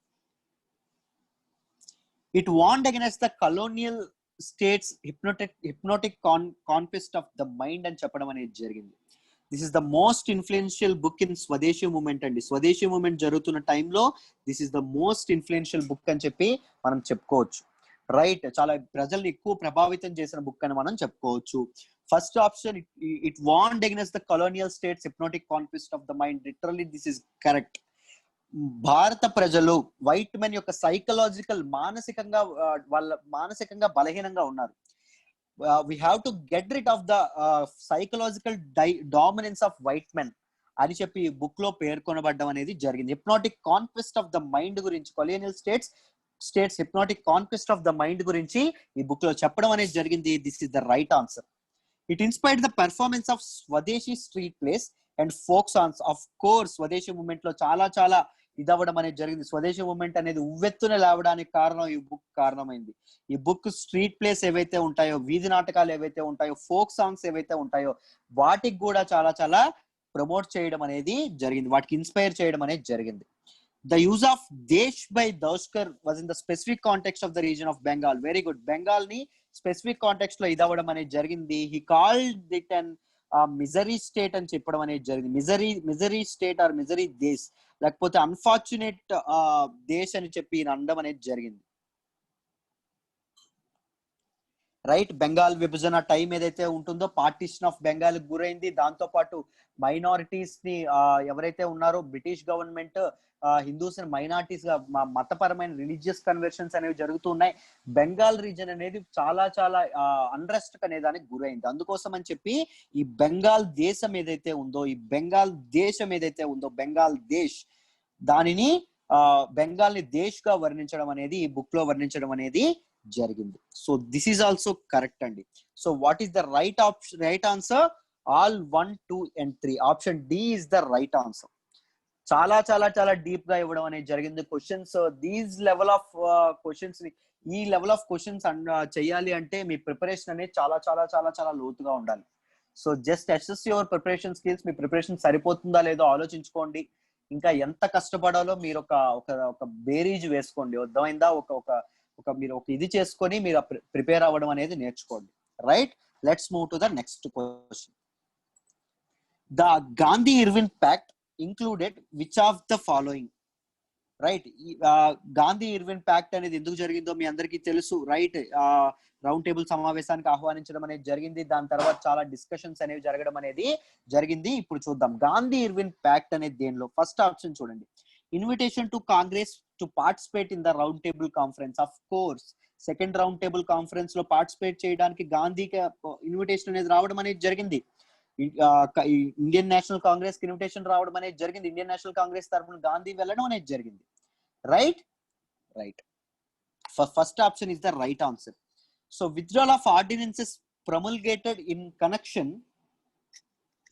Speaker 1: It warned against the colonial states hypnotic conquest of the mind అని చెప్పడం అనేది జరిగింది. This is the most influential book in స్వదేశీ మూమెంట్ అండి. స్వదేశీ మూమెంట్ జరుగుతున్న టైంలో this is the most influential book అని చెప్పి మనం చెప్పుకోవచ్చు. రైట్. చాలా ప్రజల్ని ఎక్కువ ప్రభావితం చేసిన బుక్ అని మనం చెప్పుకోవచ్చు. First option, it warned against the colonial states hypnotic conquest of the mind. Literally this is correct. భారత ప్రజలు వైట్ మెన్ యొక్క సైకలాజికల్ వాళ్ళ మానసికంగా బలహీనంగా ఉన్నారు. We have to get rid of the psychological dominance of white men అని చెప్పి ఈ బుక్ లో పేర్కొనబడ్డం అనేది జరిగింది. Hypnotic conquest of the mind గురించి, colonial states hypnotic conquest of the mind గురించి ఈ బుక్ లో చెప్పడం అనేది జరిగింది. This is the right answer. It inspired the performance of swadeshi street plays and folk songs. Of course swadeshi movement లో చాలా ఇదవ్వడం అనేది జరిగింది. స్వదేశీ మూమెంట్ అనేది ఉవ్వెత్తున లేవడానికి కారణం ఈ బుక్ కారణమైంది. ఈ బుక్ స్ట్రీట్ ప్లేస్ ఏవైతే ఉంటాయో, వీధి నాటకాలు ఏవైతే ఉంటాయో, ఫోక్ సాంగ్స్ ఏవైతే ఉంటాయో వాటికి కూడా చాలా ప్రమోట్ చేయడం అనేది జరిగింది, వాటికి ఇన్స్పైర్ చేయడం అనేది జరిగింది. The use of Desh by Deuskar was in the specific context of the region of Bengal. Very good. Bengal ని స్పెసిఫిక్ కాంటెక్స్ట్ లో ఇదవ్వడం అనేది జరిగింది. He called it and misery state అని చెప్పడం అనేది జరిగింది. Misery state or misery Desh, లేకపోతే అన్ఫార్చునేట్ దేశ్ అని చెప్పి అనడం అనేది జరిగింది. రైట్. బెంగాల్ విభజన టైం ఏదైతే ఉంటుందో పార్టీషన్ ఆఫ్ బెంగాల్ గురైంది. దాంతో పాటు మైనారిటీస్ ని ఎవరైతే ఉన్నారో బ్రిటిష్ గవర్నమెంట్ హిందూస్ మైనారిటీస్ గా మతపరమైన రిలీజియస్ కన్వర్షన్స్ అనేవి జరుగుతున్నాయి. బెంగాల్ రీజన్ అనేది చాలా అన్రెస్ట్ అనే దానికి గురైంది. అందుకోసం అని చెప్పి ఈ బెంగాల్ దేశం ఏదైతే ఉందో బెంగాల్ దేశ్, దానిని బెంగాల్ ని దేశ్ గా వర్ణించడం అనేది ఈ బుక్ లో వర్ణించడం అనేది జరిగింది. So this is also correct అండి. So what is the right answer? All 1, 2 and 3. Option D is the right answer. చాలా డీప్ గా ఇవ్వడం అనేది జరిగింది questions. These level of questions ఈ లెవెల్ ఆఫ్ క్వశ్చన్స్ చేయాలి అంటే మీ ప్రిపరేషన్ అనేది చాలా లోతుగా ఉండాలి. So just assess your preparation skills. మీ ప్రిపరేషన్ సరిపోతుందా లేదో ఆలోచించుకోండి. ఇంకా ఎంత కష్టపడాలో మీరు ఒక బేరీజ్ వేసుకోండి. అర్థమైందా? మీరు ఒక ఇది చేసుకొని మీరు ప్రిపేర్ అవ్వడం అనేది నేర్చుకోండి. Right. Let's move to the next question. The Gandhi Irwin pact included which of the following? Right. Gandhi Irwin pact అనేది ఎందుకు జరిగిందో మీ అందరికీ తెలుసు. రైట్. రౌండ్ టేబుల్ సమావేశానికి ఆహ్వానించడం అనేది జరిగింది. దాని తర్వాత చాలా డిస్కషన్స్ అనేవి జరగడం అనేది జరిగింది. ఇప్పుడు చూద్దాం గాంధీ ఇర్విన్ ప్యాక్ట్ అనేది దేనిలో. ఫస్ట్ ఆప్షన్ చూడండి, invitation to Congress to participate in the round table conference. Of course second round table conference లో పార్టిసిపేట్ చేయడానికి గాంధీకి ఇన్విటేషన్ అనేది రావడం అనేది జరిగింది. ఇండియన్ నేషనల్ కాంగ్రెస్ కి ఇన్విటేషన్ రావడం అనేది జరిగింది. ఇండియన్ నేషనల్ కాంగ్రెస్ తరఫున గాంధీ వెళ్ళడం అనేది జరిగింది. Right. First option is the right answer. So withdrawal of ordinances promulgated in connection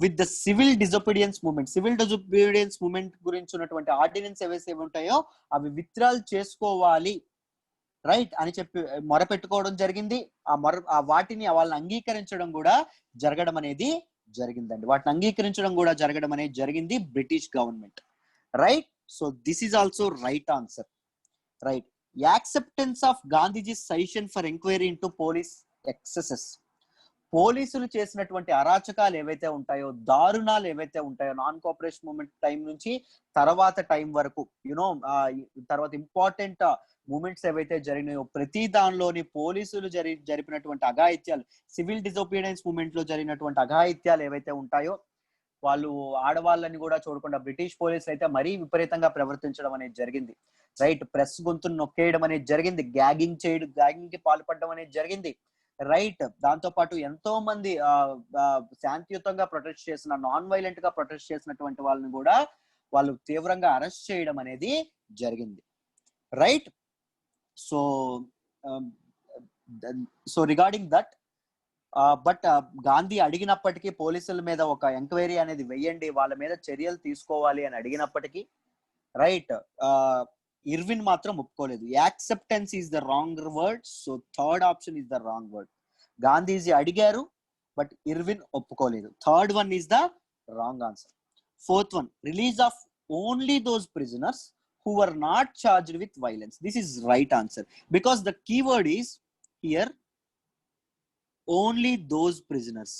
Speaker 1: with the civil disobedience movement గురించి ఉన్నటువంటి ఆర్డినెన్స్ ఏవైతే ఉంటాయో అవి విత్డ్రాల్ చేసుకోవాలి, రైట్ అని చెప్పి మొరపెట్టుకోవడం జరిగింది. వాటిని వాళ్ళని అంగీకరించడం కూడా జరగడం అనేది జరిగిందండి. వాటిని అంగీకరించడం కూడా జరగడం అనేది జరిగింది British government. Right. So this is also right answer. Right. Acceptance of Gandhiji suggestion for enquiry into police excesses. పోలీసులు చేసినటువంటి అరాచకాలు ఏవైతే ఉంటాయో, దారుణాలు ఏవైతే ఉంటాయో నాన్ కోఆపరేషన్ మూమెంట్ టైం నుంచి తర్వాత టైం వరకు, తర్వాత ఇంపార్టెంట్ మూమెంట్స్ ఏవైతే జరిగినాయో ప్రతి దానిలోని పోలీసులు జరిపినటువంటి అఘాయిత్యాలు, సివిల్ డిసోబీడియన్స్ మూమెంట్ లో జరిగినటువంటి అఘాయిత్యాలు ఏవైతే ఉంటాయో, వాళ్ళు ఆడవాళ్ళని కూడా చూడకుండా బ్రిటిష్ పోలీసులు అయితే మరీ విపరీతంగా ప్రవర్తించడం అనేది జరిగింది. రైట్. ప్రెస్ గొంతును నొక్కేయడం అనేది జరిగింది. గ్యాగింగ్ కి పాల్పడడం అనేది జరిగింది. రైట్. దాంతో పాటు ఎంతో మంది శాంతియుతంగా ప్రొటెస్ట్ చేసిన, నాన్ వైలెంట్ గా ప్రొటెస్ట్ చేసినటువంటి వాళ్ళని కూడా వాళ్ళు తీవ్రంగా అరెస్ట్ చేయడం అనేది జరిగింది. Right. So so regarding that, but Gandhi అడిగినప్పటికీ పోలీసుల మీద ఒక ఎంక్వైరీ అనేది వెయ్యండి, వాళ్ళ మీద చర్యలు తీసుకోవాలి అని అడిగినప్పటికీ రైట్, ఇర్విన్ మాత్రం ఒప్పుకోలేదు. Acceptance is the wrong word, so third option is the wrong word. Gandhiji అడిగారు బట్ ఇర్విన్ ఒప్పుకోలేదు. Third one is the wrong answer. Fourth one, release of only those prisoners who were not charged with violence. This is right answer because the keyword is here only those prisoners.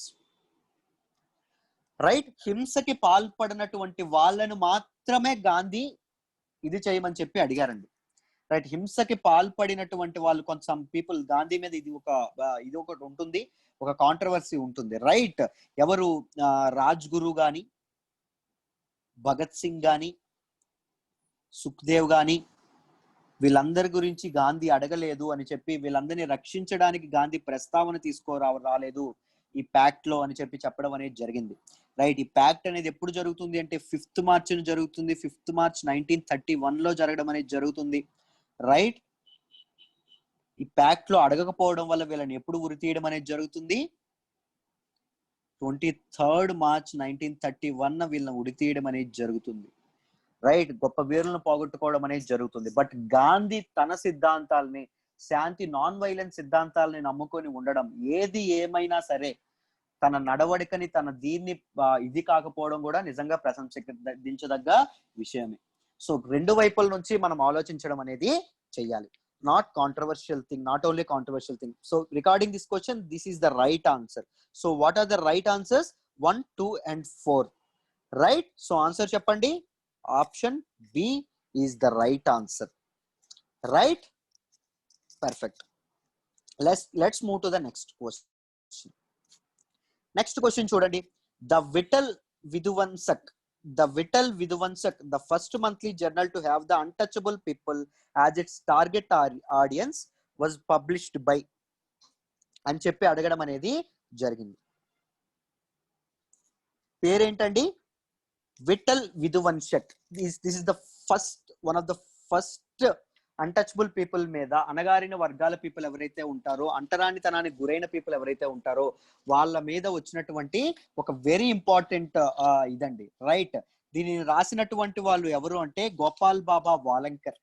Speaker 1: Right. హింసకి పాల్పడినటువంటి వాళ్ళను మాత్రమే గాంధీ ఇది చేయమని చెప్పి అడిగారండి. Right. హింసకి పాల్పడినటువంటి వాళ్ళు కొంచెం పీపుల్ గాంధీ మీద ఇది ఒకటి ఉంటుంది, ఒక కాంట్రవర్సీ ఉంటుంది. రైట్. ఎవరు రాజ్ గురు గాని, భగత్ సింగ్ గాని, సుఖ్దేవ్ గాని, వీళ్ళందరి గురించి గాంధీ అడగలేదు అని చెప్పి, వీళ్ళందరినీ రక్షించడానికి గాంధీ ప్రస్తావన రాలేదు ఈ ప్యాక్ట్ లో అని చెప్పి చెప్పడం అనేది జరిగింది. రైట్. ఈ ప్యాక్ట్ అనేది ఎప్పుడు జరుగుతుంది అంటే 5th మార్చ్ జరుగుతుంది. 5th మార్చ్ 1931 లో జరగడం అనేది జరుగుతుంది. రైట్. ఈ ప్యాక్ట్ లో అడగకపోవడం వల్ల వీళ్ళని ఎప్పుడు ఉరి తీయడం అనేది జరుగుతుంది? 23rd మార్చ్ 1931 వీళ్ళని ఉరి తీయడం అనేది జరుగుతుంది. రైట్. గొప్ప వీరులను పోగొట్టుకోవడం అనేది జరుగుతుంది. బట్ గాంధీ తన సిద్ధాంతాలని, శాంతి, నాన్ వైలెన్స్ సిద్ధాంతాలని నమ్ముకొని ఉండడం, ఏది ఏమైనా సరే తన నడవడికని, తన దీన్ని ఇది కాకపోవడం కూడా నిజంగా ప్రశంసించదగ్గ విషయమే. సో రెండు వైపుల నుంచి మనం ఆలోచించడం అనేది చెయ్యాలి. Not controversial thing, not only controversial thing. So regarding this question, this is the right answer. So what are the right answers? 1, 2 and 4. Right. So answer చెప్పండి. Option B is the right answer. Right? Perfect. Let's move to the next question. Next question చూడండి. The Vittal Vidhuvansak, the first monthly journal to have the untouchable people as its target audience was published by అని చెప్పి అడగడం అనేది జరిగింది. పేరేంటండి? Vitthal Vidhuvanshak. This is the one of the first untouchable people మీద, అణగారిన వర్గాల పీపుల్ ఎవరైతే ఉంటారో, అంటరానితనానికి గురైన పీపుల్ ఎవరైతే ఉంటారో వాళ్ళ మీద వచ్చినటువంటి ఒక వెరీ ఇంపార్టెంట్ ఇదండి. రైట్. దీనిని రాసినటువంటి వాళ్ళు ఎవరు అంటే గోపాల్ బాబా వాలంకర్.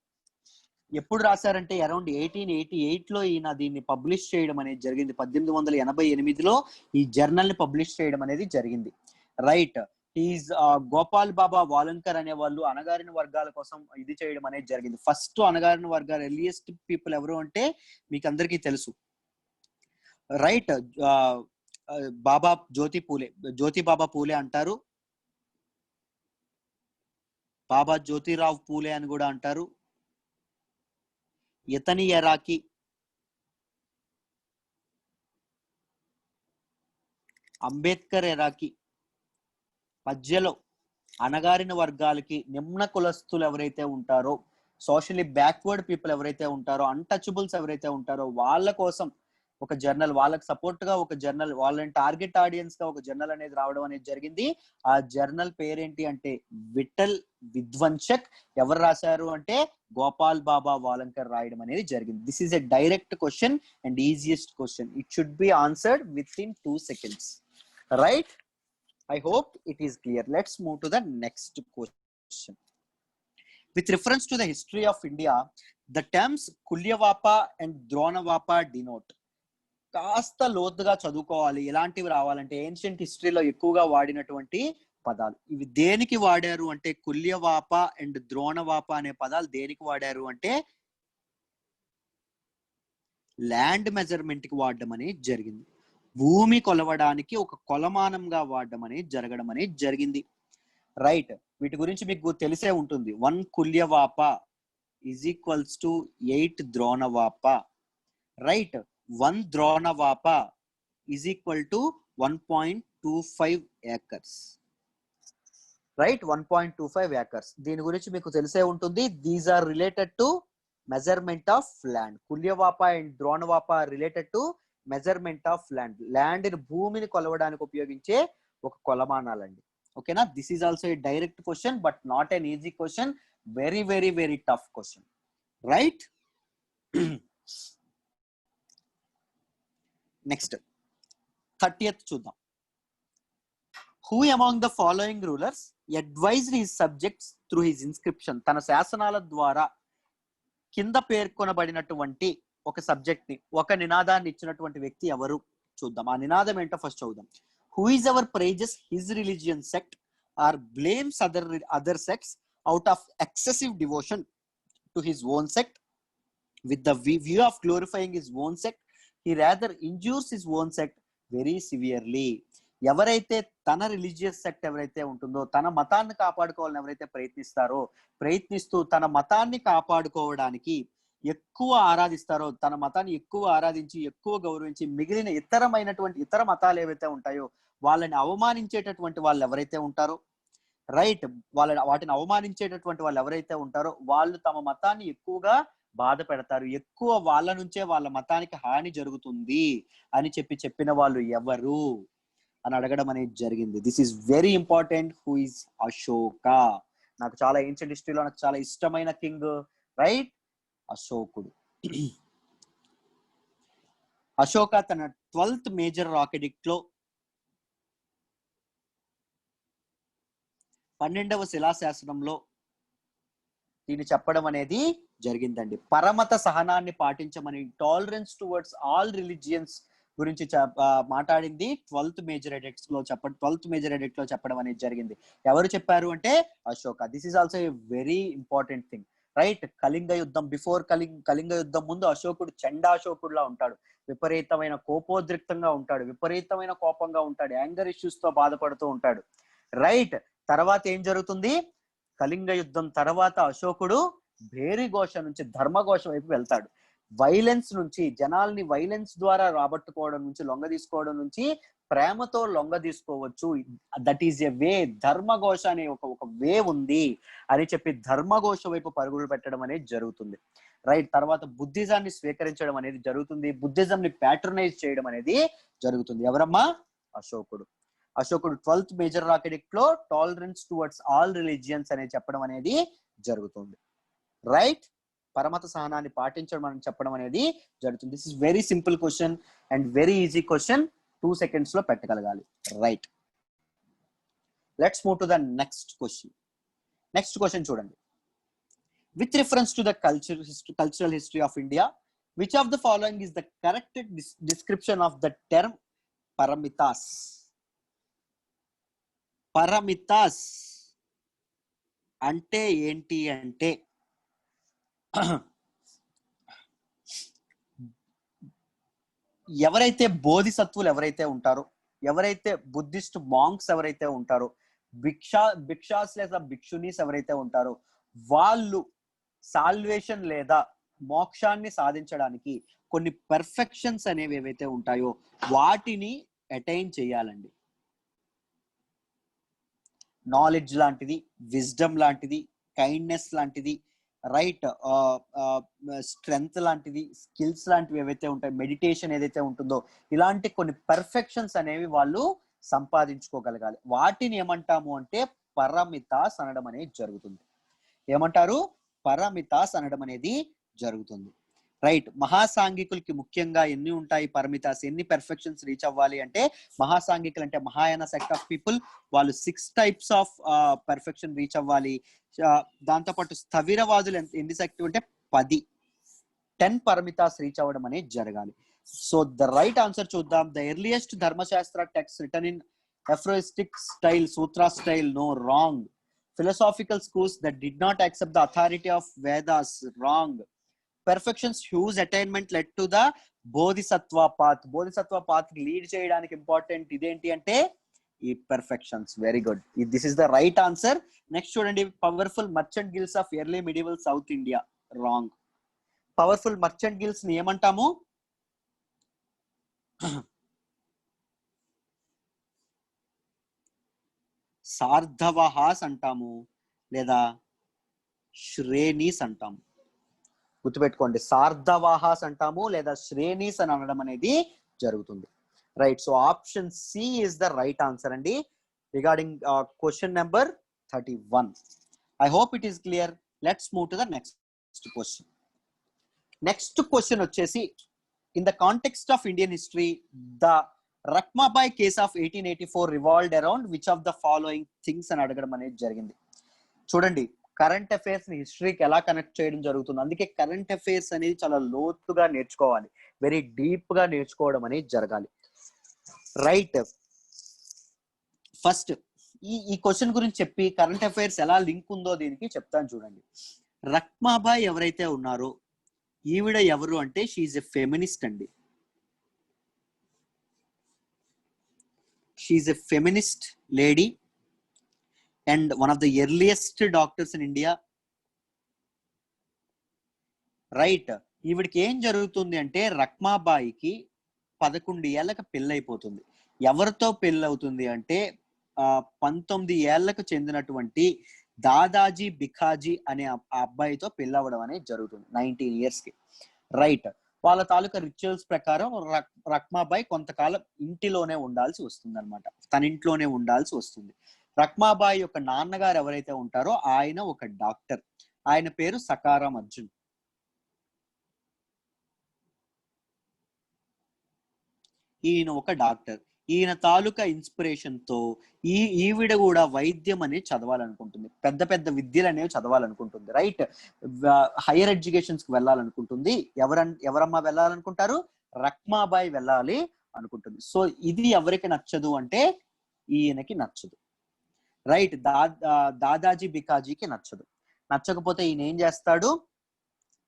Speaker 1: ఎప్పుడు రాశారంటే అరౌండ్ 1888 లో ఈయన దీన్ని పబ్లిష్ చేయడం అనేది జరిగింది. 1888లో ఈ జర్నల్ ని పబ్లిష్ చేయడం అనేది జరిగింది. రైట్. ఈజ్ గోపాల్ బాబా వాలంకర్ అనే వాళ్ళు అణగారిన వర్గాల కోసం ఇది చేయడం అనేది జరిగింది. ఫస్ట్ అణగారిన వర్గాల ఎర్లియస్ట్ పీపుల్ ఎవరు అంటే మీకు అందరికీ తెలుసు. రైట్. బాబా జ్యోతి బాబా పూలే అంటారు, బాబా జ్యోతిరావు పూలే అని కూడా అంటారు, యతని ఎరాకి, అంబేద్కర్ ఎరాకి. మధ్యలో అణగారిన వర్గాలకి, నిమ్న కులస్తులు ఎవరైతే ఉంటారో, సోషల్లీ బ్యాక్వర్డ్ పీపుల్ ఎవరైతే ఉంటారో, అన్టచబుల్స్ ఎవరైతే ఉంటారో వాళ్ళ కోసం ఒక జర్నల్, వాళ్ళకి సపోర్ట్ గా ఒక జర్నల్, వాళ్ళని టార్గెట్ ఆడియన్స్ గా ఒక జర్నల్ అనేది రావడం అనేది జరిగింది. ఆ జర్నల్ పేరేంటి అంటే విఠల్ విధ్వంసక్. ఎవరు రాశారు అంటే గోపాల్ బాబా వాలంకర్ రాయడం అనేది జరిగింది. This is a direct question and easiest question. It should be answered with in 2 seconds. Right. I hope it is clear. Let's move to the next question. With reference to the history of India, the terms Kulyavapa and Dronavapa denote. కాస్త లోతుగా చదువుకోవాలి, ఎలాంటివి రావాలంటే ancient హిస్టరీలో ఎక్కువగా వాడినటువంటి పదాలు. ఇవి దేనికి వాడారు అంటే కుల్యవాప అండ్ ద్రోణవాప అనే పదాలు దేనికి వాడారు అంటే ల్యాండ్ మెజర్మెంట్ కి వాడడం అనేది జరిగింది. భూమి కొలవడానికి ఒక కొలమానంగా వాడడం అనేది జరగడం అనేది జరిగింది. రైట్. వీటి గురించి మీకు తెలిసే ఉంటుంది. 1 kulyavapa is equals to 8 dronavapa. Right. 1 dronavapa is equal to 1.25 acres. Right. 1.25 acres. దీని గురించి మీకు తెలిసే ఉంటుంది. These are related to measurement of land. Kulyavapa and dronavapa related to measurement of land. Land ని భూమిని కొలవడానికి ఉపయోగించే ఒక కొలమానాలండి. ఓకేనా? This is also a direct question but not an easy question. Very very very tough question, right? Next 30th చూద్దాం. Who among the following rulers advised his subjects through his inscription? తన శాసనాల ద్వారా కింద పేర్కొనబడినటువంటి ఒక సబ్జెక్ట్ ని, ఒక నినాదాన్ని ఇచ్చినటువంటి వ్యక్తి ఎవరు చూద్దాం. ఆ నినాదం ఏంటో ఫస్ట్ చూద్దాం. Who is our praises his religion sect or blames other sects out of excessive devotion to his own sect with the view of glorifying his own sect, he rather injures his own sect very severely. ఎవరైతే తన religious sect ఎవరైతే ఉంటుందో, తన మతాన్ని కాపాడుకోవాలని ఎవరైతే ప్రయత్నిస్తూ తన మతాన్ని కాపాడుకోవడానికి ఎక్కువ ఆరాధిస్తారో, తన మతాన్ని ఎక్కువ ఆరాధించి ఎక్కువ గౌరవించి మిగిలిన ఇతర మతాలు ఏవైతే ఉంటాయో వాళ్ళని అవమానించేటటువంటి వాళ్ళు ఎవరైతే ఉంటారో, రైట్, వాటిని అవమానించేటటువంటి వాళ్ళు ఎవరైతే ఉంటారో వాళ్ళు తమ మతాన్ని ఎక్కువగా బాధ పెడతారు, ఎక్కువ వాళ్ళ నుంచే వాళ్ళ మతానికి హాని జరుగుతుంది అని చెప్పిన వాళ్ళు ఎవరు అని అడగడం అనేది జరిగింది. This is very important. Who is Ashoka? నాకు చాలా ఏన్షియంట్ హిస్టరీలో నాకు చాలా ఇష్టమైన కింగ్, రైట్, అశోకుడు. అశోక తన 12th మేజర్ రాకెట్ ఎడిక్ట్ లో 12వ శిలాశాసనంలో దీన్ని చెప్పడం అనేది జరిగిందండి. పరమత సహనాన్ని పాటించమని, టాలరెన్స్ టువర్డ్స్ ఆల్ రిలీజియన్స్ గురించి మాట్లాడింది 12th మేజర్ ఎడిక్ట్ లో చెప్పడం అనేది జరిగింది. ఎవరు చెప్పారు అంటే Ashoka. This is also a very important thing, right? Kalinga యుద్ధం, బిఫోర్ కళింగ యుద్ధం ముందు అశోకుడు చండాశోకుడులా ఉంటాడు, విపరీతమైన కోపోద్రిక్తంగా ఉంటాడు, విపరీతమైన కోపంగా ఉంటాడు, యాంగర్ ఇష్యూస్ తో బాధపడుతూ ఉంటాడు, రైట్? తర్వాత ఏం జరుగుతుంది? కళింగ యుద్ధం తర్వాత అశోకుడు భేరిఘోష నుంచి ధర్మఘోష వైపు వెళ్తాడు. వైలెన్స్ నుంచి, జనాల్ని వైలెన్స్ ద్వారా రాబట్టుకోవడం నుంచి, లొంగ తీసుకోవడం నుంచి ప్రేమతో లొంగ తీసుకోవచ్చు. దట్ ఈస్ ఎ వే. ధర్మఘోష అనే ఒక వే ఉంది అని చెప్పి ధర్మఘోష వైపు పరుగులు పెట్టడం అనేది జరుగుతుంది, రైట్? తర్వాత బుద్ధిజాన్ని స్వీకరించడం అనేది జరుగుతుంది, బుద్ధిజం ని ప్యాట్రనైజ్ చేయడం అనేది జరుగుతుంది. ఎవరమ్మా? అశోకుడు. 12th మేజర్ రాకెట్ ఎడిక్ట్ లో టాలరెన్స్ టువర్డ్స్ ఆల్ రిలీజియన్స్ అనేది చెప్పడం అనేది జరుగుతుంది, రైట్? పరమత సహనాన్ని పాటించడం అని చెప్పడం అనేది జరుగుతుంది. This is very simple question and very easy question. 2 seconds లో పెట్టగలగాలి, right? Let's move to the next question చూడండి. With reference to the cultural history of India, which of the following is the correct description of the term paramitas? Paramitas అంటే ఏంటి అంటే ఎవరైతే బోధిసత్వులు ఎవరైతే ఉంటారో, ఎవరైతే బుద్ధిస్ట్ మాంక్స్ ఎవరైతే ఉంటారో, భిక్షాస్ లేదా భిక్షునీస్ ఎవరైతే ఉంటారో వాళ్ళు సాల్వేషన్ లేదా మోక్షాన్ని సాధించడానికి కొన్ని పర్ఫెక్షన్స్ అనేవి ఏవైతే ఉంటాయో వాటిని అటైన్ చేయాలండి. నాలెడ్జ్ లాంటిది, విజ్డమ్ లాంటిది, కైండ్నెస్ లాంటిది, రైట్, స్ట్రెంగ్త్ లాంటిది, స్కిల్స్ లాంటివి ఏవైతే ఉంటాయి, మెడిటేషన్ ఏదైతే ఉంటుందో ఇలాంటి కొన్ని పర్ఫెక్షన్స్ అనేవి వాళ్ళు సంపాదించుకోగలగాలి. వాటిని ఏమంటాము అంటే పరమితాస్ అనడం అనేది జరుగుతుంది. ఏమంటారు? పరమితాస్ అనడం అనేది జరుగుతుంది, రైట్? మహాసాంఘికులకి ముఖ్యంగా ఎన్ని ఉంటాయి పరమితాస్? ఎన్ని పర్ఫెక్షన్స్ రీచ్ అవ్వాలి అంటే, మహాసాంఘికులు అంటే మహాయాన సెక్ట్ ఆఫ్ పీపుల్, వాళ్ళు 6 types ఆఫ్ పర్ఫెక్షన్ రీచ్ అవ్వాలి. దాంతోపాటు స్థవిరవాదులు ఎన్ని సెక్ట్ అంటే 10 పరమితాస్ రీచ్ అవ్వడం అనేది జరగాలి. సో ద రైట్ ఆన్సర్ చూద్దాం. ద ఎర్లియస్ట్ ధర్మశాస్త్ర text return in aphoristic style, sutra style, no, wrong. Philosophical schools that did not accept the authority of Vedas, wrong. Perfections whose attainment led to the bodhisattva path. Bodhisattva path lead cheyadaniki important identi ante ee perfections. Very good. This is the right answer. Next chudandi, powerful merchant guilds of early medieval South India, wrong. Powerful merchant guilds ni emantamu? సార్ధవహాస్ అంటాము లేదా శ్రేణీస్ అంటాము. గుర్తుపెట్టుకోండి, సార్ధవాహాస్ అంటాము లేదా శ్రేణీస్ అని అనడం అనేది జరుగుతుంది. Right, so option C is the right answer అండి regarding question number 31. I hope it is clear. Let's move to the next question. Next question వచ్చేసి, in the context of Indian history, the Rakhmabai case of 1884 revolved around which of the following things అని అడగడం అనేది జరిగింది. చూడండి, current affairs ని హిస్టరీకి ఎలా connect చేయడం జరుగుతుంది. అందుకే కరెంట్ అఫైర్స్ అనేది చాలా లోతుగా నేర్చుకోవాలి, వెరీ డీప్ గా నేర్చుకోవడం అనేది జరగాలి. రైట్, ఫస్ట్ ఈ క్వశ్చన్ గురించి చెప్పి కరెంట్ అఫైర్స్ ఎలా లింక్ ఉందో దీనికి చెప్తాను చూడండి. రక్మాబాయ్ ఎవరైతే ఉన్నారో ఈవిడ ఎవరు అంటే షీఈ్ ఎ ఫెమినిస్ట్ అండి. She's a feminist lady and one of the earliest doctors in India. రైట్, ఈవిడికి ఏం జరుగుతుంది అంటే రక్మాబాయికి 11 ఏళ్ళకి పెళ్ళైపోతుంది. ఎవరితో పెళ్ళవుతుంది అంటే 19 ఏళ్లకు చెందినటువంటి దాదాజీ బిఖాజీ అనే అబ్బాయితో పెళ్ళవడం అనేది జరుగుతుంది 19 years కి. రైట్, వాళ్ళ తాలూకా రిచువల్స్ ప్రకారం రక్మాబాయి కొంతకాలం ఇంటిలోనే ఉండాల్సి వస్తుంది అనమాట, తన ఇంట్లోనే ఉండాల్సి వస్తుంది. రక్మాబాయి యొక్క నాన్నగారు ఎవరైతే ఉంటారో ఆయన ఒక డాక్టర్, ఆయన పేరు సకారాం అర్జున్. ఈయన ఒక డాక్టర్. ఈయన తాలూకా ఇన్స్పిరేషన్ తో ఈవిడ కూడా వైద్యం అనేది చదవాలనుకుంటుంది, పెద్ద పెద్ద విద్యలు అనేవి చదవాలనుకుంటుంది. రైట్, హైయర్ ఎడ్యుకేషన్స్ కి వెళ్ళాలనుకుంటుంది. ఎవరమ్మా వెళ్ళాలనుకుంటారు? రక్మాబాయి వెళ్ళాలి అనుకుంటుంది. సో ఇది ఎవరికి నచ్చదు అంటే ఈయనకి నచ్చదు. రైట్, దాదాజీ బికాజీకి నచ్చదు. నచ్చకపోతే ఈయన ఏం చేస్తాడు?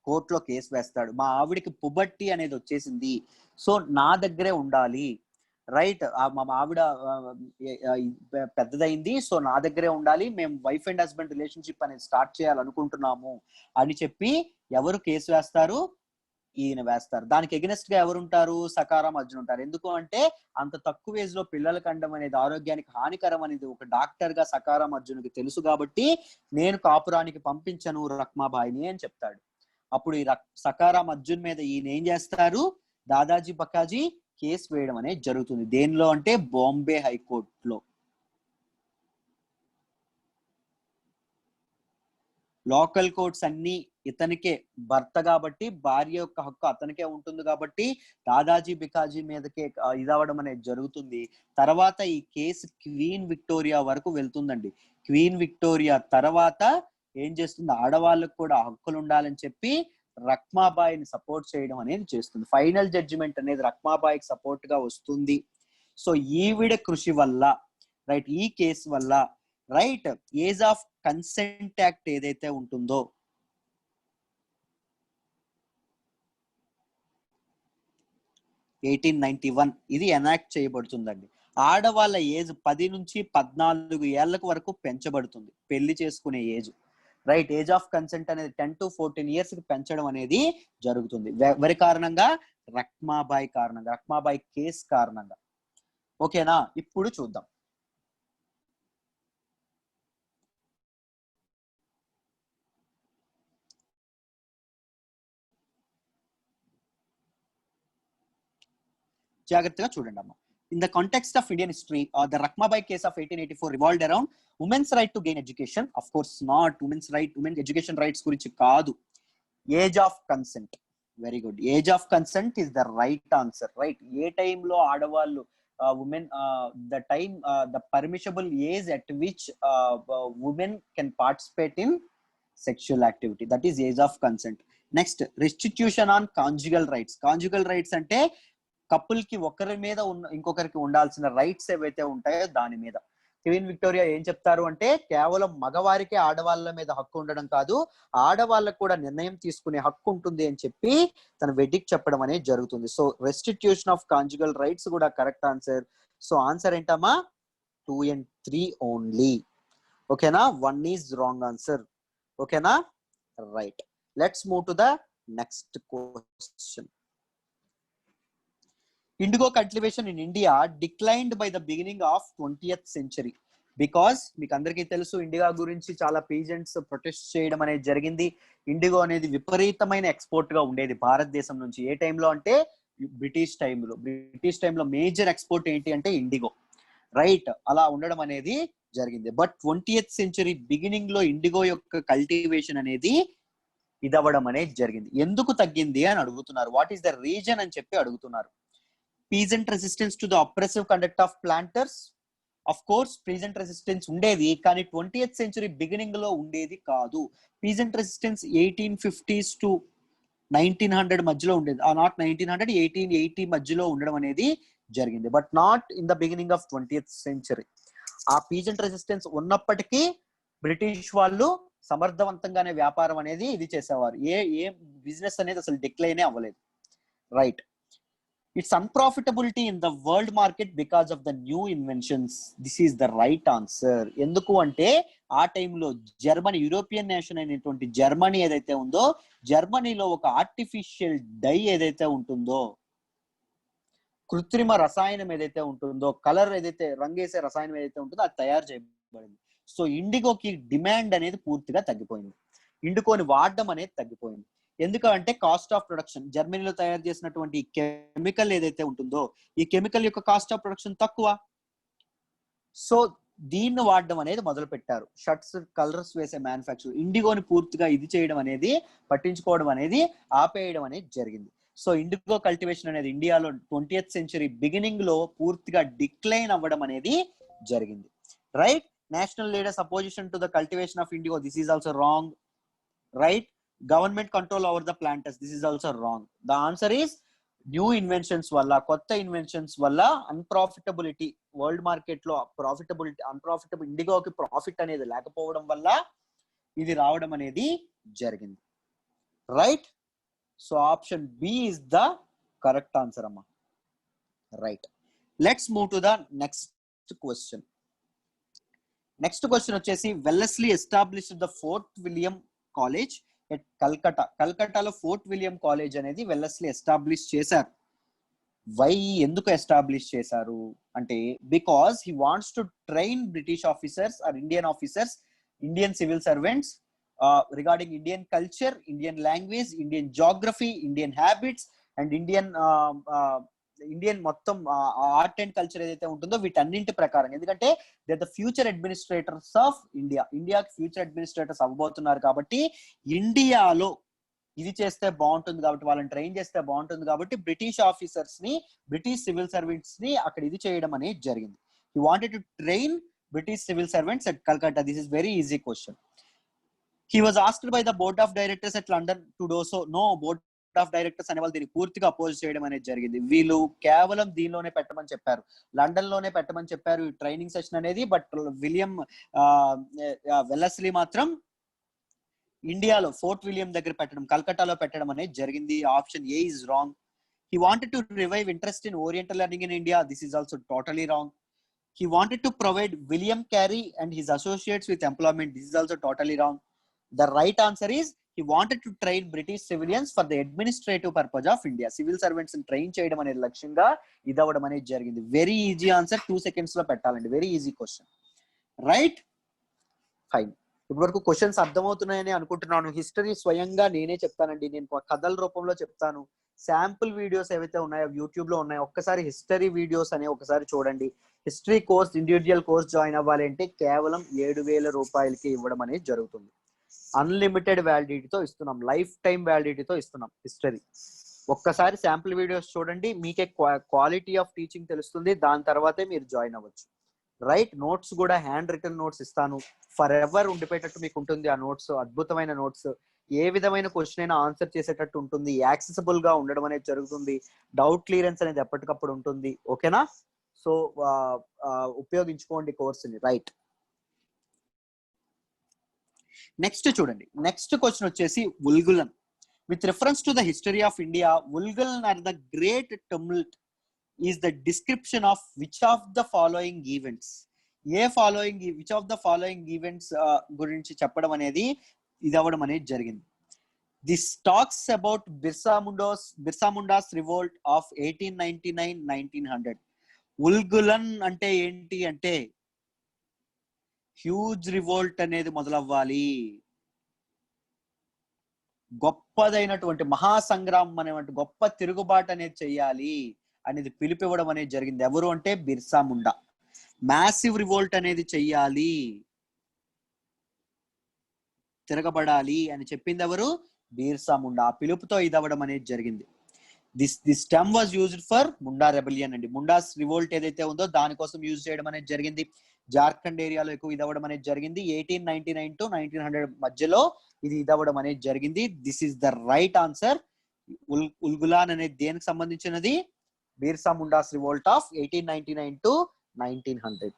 Speaker 1: కోర్టులో కేసు వేస్తాడు. మా ఆవిడికి పుబర్టీ అనేది వచ్చేసింది, సో నా దగ్గరే ఉండాలి. రైట్, మా ఆవిడ పెద్దదైంది, సో నా దగ్గరే ఉండాలి, మేము వైఫ్ అండ్ హస్బెండ్ రిలేషన్షిప్ అనేది స్టార్ట్ చేయాలనుకుంటున్నాము అని చెప్పి ఎవరు కేసు వేస్తారు? ఈయన వేస్తారు. దానికి ఎగనెస్ట్ గా ఎవరుంటారు? సకారాం అర్జున్ ఉంటారు. ఎందుకు అంటే అంత తక్కువ ఏజ్ లో పిల్లల కండం అనేది ఆరోగ్యానికి హానికరం అనేది ఒక డాక్టర్ గా సకారాం అర్జున్కి తెలుసు కాబట్టి నేను కాపురానికి పంపించను రక్మాబాయిని అని చెప్తాడు. అప్పుడు ఈ సకారాం అర్జున్ మీద ఈయన ఏం చేస్తారు? దాదాజీ బకాజీ కేసు వేయడం అనేది జరుగుతుంది. దేనిలో అంటే బాంబే హైకోర్టులో. లోకల్ కోర్ట్స్ అన్ని ఇతనికే భర్త కాబట్టి భార్య యొక్క హక్కు అతనికే ఉంటుంది కాబట్టి దాదాజీ బికాజీ మీదకే ఇదవడం అనేది జరుగుతుంది. తర్వాత ఈ కేసు క్వీన్ విక్టోరియా వరకు వెళ్తుందండి. క్వీన్ విక్టోరియా తర్వాత ఏం చేస్తుంది? ఆడవాళ్ళకు కూడా హక్కులు ఉండాలని చెప్పి రక్మాబాయిని సపోర్ట్ చేయడం అనేది చేస్తుంది. ఫైనల్ జడ్జిమెంట్ అనేది రక్మాబాయికి సపోర్ట్ గా వస్తుంది. సో ఈవిడ కృషి వల్ల, రైట్, ఈ కేసు వల్ల, right, age of consent act ఏదైతే ఉంటుందో 1891 ఇది ఎనాక్ట్ చేయబడుతుందండి. ఆడవాళ్ళ ఏజ్ 10 నుంచి 14 ఏళ్లకు వరకు పెంచబడుతుంది, పెళ్లి చేసుకునే age. Right, age of consent అనేది 10 to 14 years కి పెంచడం అనేది జరుగుతుంది. ఎవరి కారణంగా? రక్మాబాయి కారణంగా, రక్మాబాయి కేసు కారణంగా. ఓకేనా, ఇప్పుడు చూద్దాం. జాగ్రత్తగా చూడండి అమ్మా. In the context of Indian history, the Rakmabai case of 1884 revolved around women's right to gain education. Of course not women's right, women education rights గురించి కాదు. Age of consent. Very good. Age of consent is the right answer. Right. ఏ టైంలో ఆడవాళ్ళు women the time the permissible age at which women can participate in sexual activity, that is age of consent. Next, restitution on conjugal rights. Conjugal rights అంటే couple కి ఒకరి మీద ఇంకొకరికి ఉండాల్సిన rights ఏవైతే ఉంటాయో దాని మీద. క్వీన్ విక్టోరియా ఏం చెప్తారు అంటే కేవలం మగవారికే ఆడవాళ్ళ మీద హక్కు ఉండడం కాదు, ఆడవాళ్ళకు కూడా నిర్ణయం తీసుకునే హక్కు ఉంటుంది అని చెప్పి తన వెడ్డికి చెప్పడం అనేది జరుగుతుంది. So restitution of conjugal rights కూడా కరెక్ట్ ఆన్సర్. సో ఆన్సర్ ఏంటమ్మా? 2 and 3 ఓన్లీ. ఓకేనా, 1 ఈజ్ రాంగ్ ఆన్సర్. ఓకేనా, right. Let's move to the next question. Indigo cultivation in India declined by the beginning of 20th century because మీకు అందరికీ తెలుసు IndiGo గురించి చాలా peasants protest చేయడం అనేది జరిగింది. ఇండిగో అనేది విపరీతమైన ఎక్స్పోర్ట్ గా ఉండేది భారతదేశం నుంచి. ఏ టైంలో అంటే బ్రిటిష్ టైంలో మేజర్ ఎక్స్పోర్ట్ ఏంటి అంటే ఇండిగో, రైట్? అలా ఉండడం అనేది జరిగింది. బట్ 20th సెంచరీ బిగినింగ్ లో ఇండిగో యొక్క కల్టివేషన్ అనేది ఇదవ్వడం అనేది జరిగింది. ఎందుకు తగ్గింది అని అడుగుతున్నారు. వాట్ ఈస్ ద రీజన్ అని చెప్పి అడుగుతున్నారు. Peasant resistance to the oppressive conduct of planters. Of course peasant resistance ఉండేది, కానీ 20th సెంచరీ బిగినింగ్ లో ఉండేది కాదు. పీజెంట్ రెసిస్టెన్స్ 1850s టు 1900 మధ్యలో ఉండేది. నాట్ 1900, 1880 మధ్యలో ఉండడం అనేది జరిగింది. But not in the beginning of 20th century. ఆ పీజెంట్ రెసిస్టెన్స్ ఉన్నప్పటికీ బ్రిటిష్ వాళ్ళు సమర్థవంతంగానే వ్యాపారం అనేది ఇది చేసేవారు. ఏ బిజినెస్ అనేది అసలు డిక్లైనే అవ్వలేదు, right? It's unprofitability in the world market because of the new inventions. This is the right answer. ఎందుకు అంటే ఆ టైంలో జర్మనీ, యూరోపియన్ నేషన్ అయినటువంటి జర్మనీ ఏదైతే ఉందో, జర్మనీలో ఒక ఆర్టిఫిషియల్ డై ఏదైతే ఉంటుందో, కృత్రిమ రసాయనం ఏదైతే ఉంటుందో, కలర్ ఏదైతే రంగేసే రసాయనం ఏదైతే ఉంటుందో అది తయారు చేయబడింది. సో ఇండిగోకి డిమాండ్ అనేది పూర్తిగా తగ్గిపోయింది. ఇండిగోని వాడడం అనేది తగ్గిపోయింది. ఎందుకంటే కాస్ట్ ఆఫ్ ప్రొడక్షన్, జర్మనీలో తయారు చేసినటువంటి కెమికల్ ఏదైతే ఉంటుందో, ఈ కెమికల్ యొక్క కాస్ట్ ఆఫ్ ప్రొడక్షన్ తక్కువ. సో దీన్ని వాడడం అనేది మొదలు పెట్టారు. షర్ట్స్, కలర్స్ వేసే మ్యానుఫ్యాక్చర్ ఇండిగోని పూర్తిగా ఇది చేయడం అనేది, పట్టించుకోవడం అనేది ఆపేయడం అనేది జరిగింది. సో ఇండిగో కల్టివేషన్ అనేది ఇండియాలో 20th సెంచరీ బిగినింగ్ లో పూర్తిగా డిక్లైన్ అవ్వడం అనేది జరిగింది, right? National leaders opposition to the cultivation of indigo. This is also wrong, right? Government control over the planters. This is also wrong. The answer is new inventions వల్ల, కొత్త inventions వల్ల unprofitability, world market లో unprofitable ఇండిగోకి profit అనేది లేకపోవడం వల్ల ఇది రావడం అనేది జరిగింది, right? So option B is the correct answer అమ్మా, right? Let's move to the next question. Next question వచ్చేసి, Wellesley established the Fort William college at Calcutta. కల్కటాలో ఫోర్ట్ విలియం కాలేజ్ అనేది వెల్లెస్లీ ఎస్టాబ్లిష్ చేశారు. వై, ఎందుకు establish చేశారు అంటే, because he wants to train British officers or Indian officers, Indian civil servants regarding Indian culture, Indian language, Indian geography, Indian habits and Indian మొత్తం art and culture ఏదైతే ఉంటుందో వీటన్నింటి ప్రకారం. ఎందుకంటే they the future administrators of India, ఇండియాకి future administrators అవ్వబోతున్నారు కాబట్టి ఇండియాలో ఇది చేస్తే బాగుంటుంది కాబట్టి, వాళ్ళని ట్రైన్ చేస్తే బాగుంటుంది కాబట్టి బ్రిటిష్ ఆఫీసర్స్ ని, బ్రిటిష్ సివిల్ సర్వెంట్స్ ని అక్కడ ఇది చేయడం అనేది జరిగింది. He wanted to train British civil servants at Calcutta. This is very easy question. He was asked by the board of directors at London to do so. No, board of directors అనే వాళ్ళు దీన్ని పూర్తిగా oppose చేయడం అనేది జరిగింది. వీళ్ళు కేవలం దీనిలోనే పెట్టమని చెప్పారు, లండన్ లోనే పెట్టమని చెప్పారు ఈ ట్రైనింగ్ సెషన్ అనేది. బట్ విలియం వెల్లెస్లీ మాత్రం ఇండియాలో ఫోర్ట్ విలియం దగ్గర పెట్టడం, కల్కటాలో పెట్టడం అనేది జరిగింది. Option A is wrong. He wanted to revive interest in Oriental learning in India. This is also totally wrong. He wanted to provide William Carey and his associates with employment. This is also totally wrong. The right answer is, he wanted to train British civilians for the administrative purpose of India. Civil servants ని train చేయడం అనేది లక్ష్యంగా ఇది అవ్వడం అనేది జరిగింది. Very easy answer, 2 seconds లో పెట్టాలండి. Very easy question, right? Fine. ఇప్పటి వరకు క్వశ్చన్స్ అర్థమవుతున్నాయని అనుకుంటున్నాను. హిస్టరీ స్వయంగా నేనే చెప్తానండి, నేను కథల రూపంలో చెప్తాను. శాంపుల్ వీడియోస్ ఏవైతే ఉన్నాయో యూట్యూబ్ లో ఉన్నాయో, ఒక్కసారి హిస్టరీ వీడియోస్ అనే ఒకసారి చూడండి. History course, individual course join అవ్వాలి అంటే కేవలం 7,000 రూపాయలకి ఇవ్వడం అనేది జరుగుతుంది. అన్లిమిటెడ్ వ్యాలిడిటీతో ఇస్తున్నాం, లైఫ్ టైం వ్యాలిడిటీతో ఇస్తున్నాం హిస్టరీ. ఒక్కసారి శాంపుల్ వీడియోస్ చూడండి, మీకే క్వాలిటీ ఆఫ్ టీచింగ్ తెలుస్తుంది. దాని తర్వాతే మీరు జాయిన్ అవ్వచ్చు, రైట్? నోట్స్ కూడా హ్యాండ్ రిటర్న్ నోట్స్ ఇస్తాను, ఫర్ ఎవర్ ఉండిపోయేటట్టు మీకు ఉంటుంది ఆ నోట్స్. అద్భుతమైన నోట్స్, ఏ విధమైన క్వశ్చన్ అయినా ఆన్సర్ చేసేటట్టు ఉంటుంది, యాక్సెసిబుల్ గా ఉండడం అనేది జరుగుతుంది, డౌట్ క్లియరెన్స్ అనేది ఎప్పటికప్పుడు ఉంటుంది, ఓకేనా? సో ఉపయోగించుకోండి కోర్సుని, రైట్? నెక్స్ట్ చూడండి, నెక్స్ట్ క్వశ్చన్ వచ్చేసి Ulgulan. With reference to the history of India, Ulgulan or the great tumult is the description of which of the following events. Which of the following events గురించి చెప్పడం అనేది ఇది అవ్వడం అనేది జరిగింది. This talks about Birsa Munda's revolt of 1899-1900. Ulgulan అంటే ఏంటి అంటే, హ్యూజ్ రివోల్ట్ అనేది మొదలవ్వాలి. గొప్పదైనటువంటి మహాసంగ్రామం అనేటువంటి గొప్ప తిరుగుబాటు అనేది చెయ్యాలి అనేది పిలిపివ్వడం అనేది జరిగింది. ఎవరు అంటే బిర్సా ముండా. మ్యాసివ్ రివోల్ట్ అనేది చెయ్యాలి, తిరగబడాలి అని చెప్పింది ఎవరు? బిర్సా ముండా. ఆ పిలుపుతో ఇదవ్వడం అనేది జరిగింది. This term was used for Munda rebellion అండి. ముండాస్ రివోల్ట్ ఏదైతే ఉందో దానికోసం యూజ్ చేయడం అనేది జరిగింది. జార్ఖండ్ ఏరియాలో ఎక్కువ ఇదవ్వడం అనేది జరిగింది. 1899 to 1900 మధ్యలో ఇది ఇదవ్వడం అనేది జరిగింది. This is the right answer. Ulgulan అనేది దేనికి సంబంధించినది? Birsa Munda's revolt of 1899 to 1900.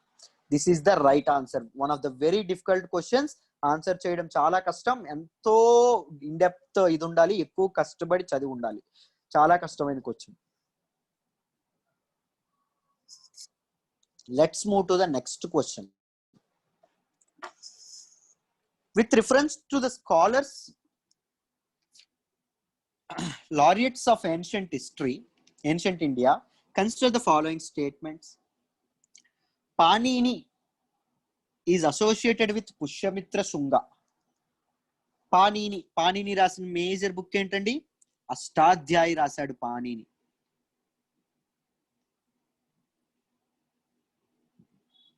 Speaker 1: This is the right answer. One of the very difficult questions. Answer చేయడం చాలా కష్టం. ఎంతో ఇన్ డెప్త్ ఇది ఉండాలి, ఎక్కువ కష్టపడి చదివి ఉండాలి. చాలా కష్టమైన question. Let's move to the next question. With reference to the scholars, laureates of ancient history, ancient India, consider the following statements. Panini is associated with Pushyamitra Shunga. Panini రాసిన మేజర్ బుక్ ఏంటండి? అష్టాధ్యాయి రాశాడు Panini.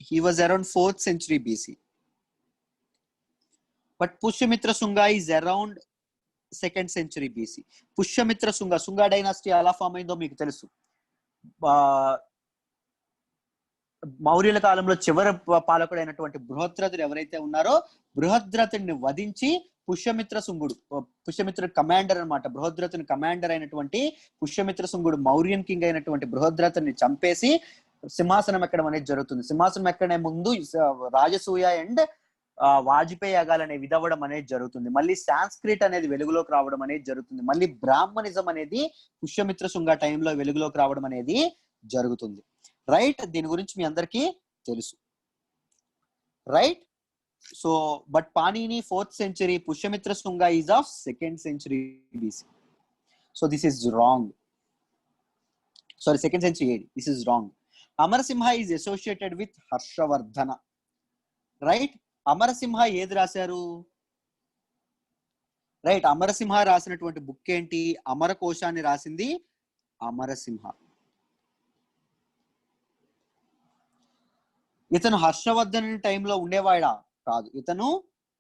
Speaker 1: He was around 4th century BC. But Pushyamitra Shunga is around 2nd century BC. Pushyamitra Shunga dynasty ఎలా form అయిందో మీకు తెలుసు. మౌర్యుల కాలంలో చివరి పాలకుడైనటువంటి బృహద్రథుడు ఎవరైతే ఉన్నారో బృహద్రథుడిని వధించి పుష్యమిత్రుడు కమాండర్ అనమాట. బృహద్రథుని కమాండర్ అయినటువంటి పుష్యమిత్ర శుంగుడు మౌర్యన్ కింగ్ అయినటువంటి బృహద్రథుని చంపేసి సింహాసనం ఎక్కడం అనేది జరుగుతుంది. సింహాసనం ఎక్కడే ముందు రాజసూయ అండ్ వాజ్పేయి యాగాలు అనేవి విధవడం అనేది జరుగుతుంది. మళ్ళీ సాంస్క్రిట్ అనేది వెలుగులోకి రావడం అనేది జరుగుతుంది. మళ్ళీ బ్రాహ్మణిజం అనేది పుష్యమిత్ర శుంగ టైంలో వెలుగులోకి రావడం అనేది జరుగుతుంది. రైట్, దీని గురించి మీ అందరికీ తెలుసు. Right, so but Panini 4th century, Pushyamitra Shunga is of 2nd century BC. So this is wrong. Sorry, 2nd century AD. This is wrong. Amarasimha is associated with Harshavardhana. Right? Amarasimha ఏది రాశారు? Right, అమరసింహ రాసినటువంటి book ఏంటి? అమరకోశాన్ని రాసింది అమరసింహ. ఇతను హర్షవర్ధన్ టైంలో ఉండేవాడా? కాదు, ఇతను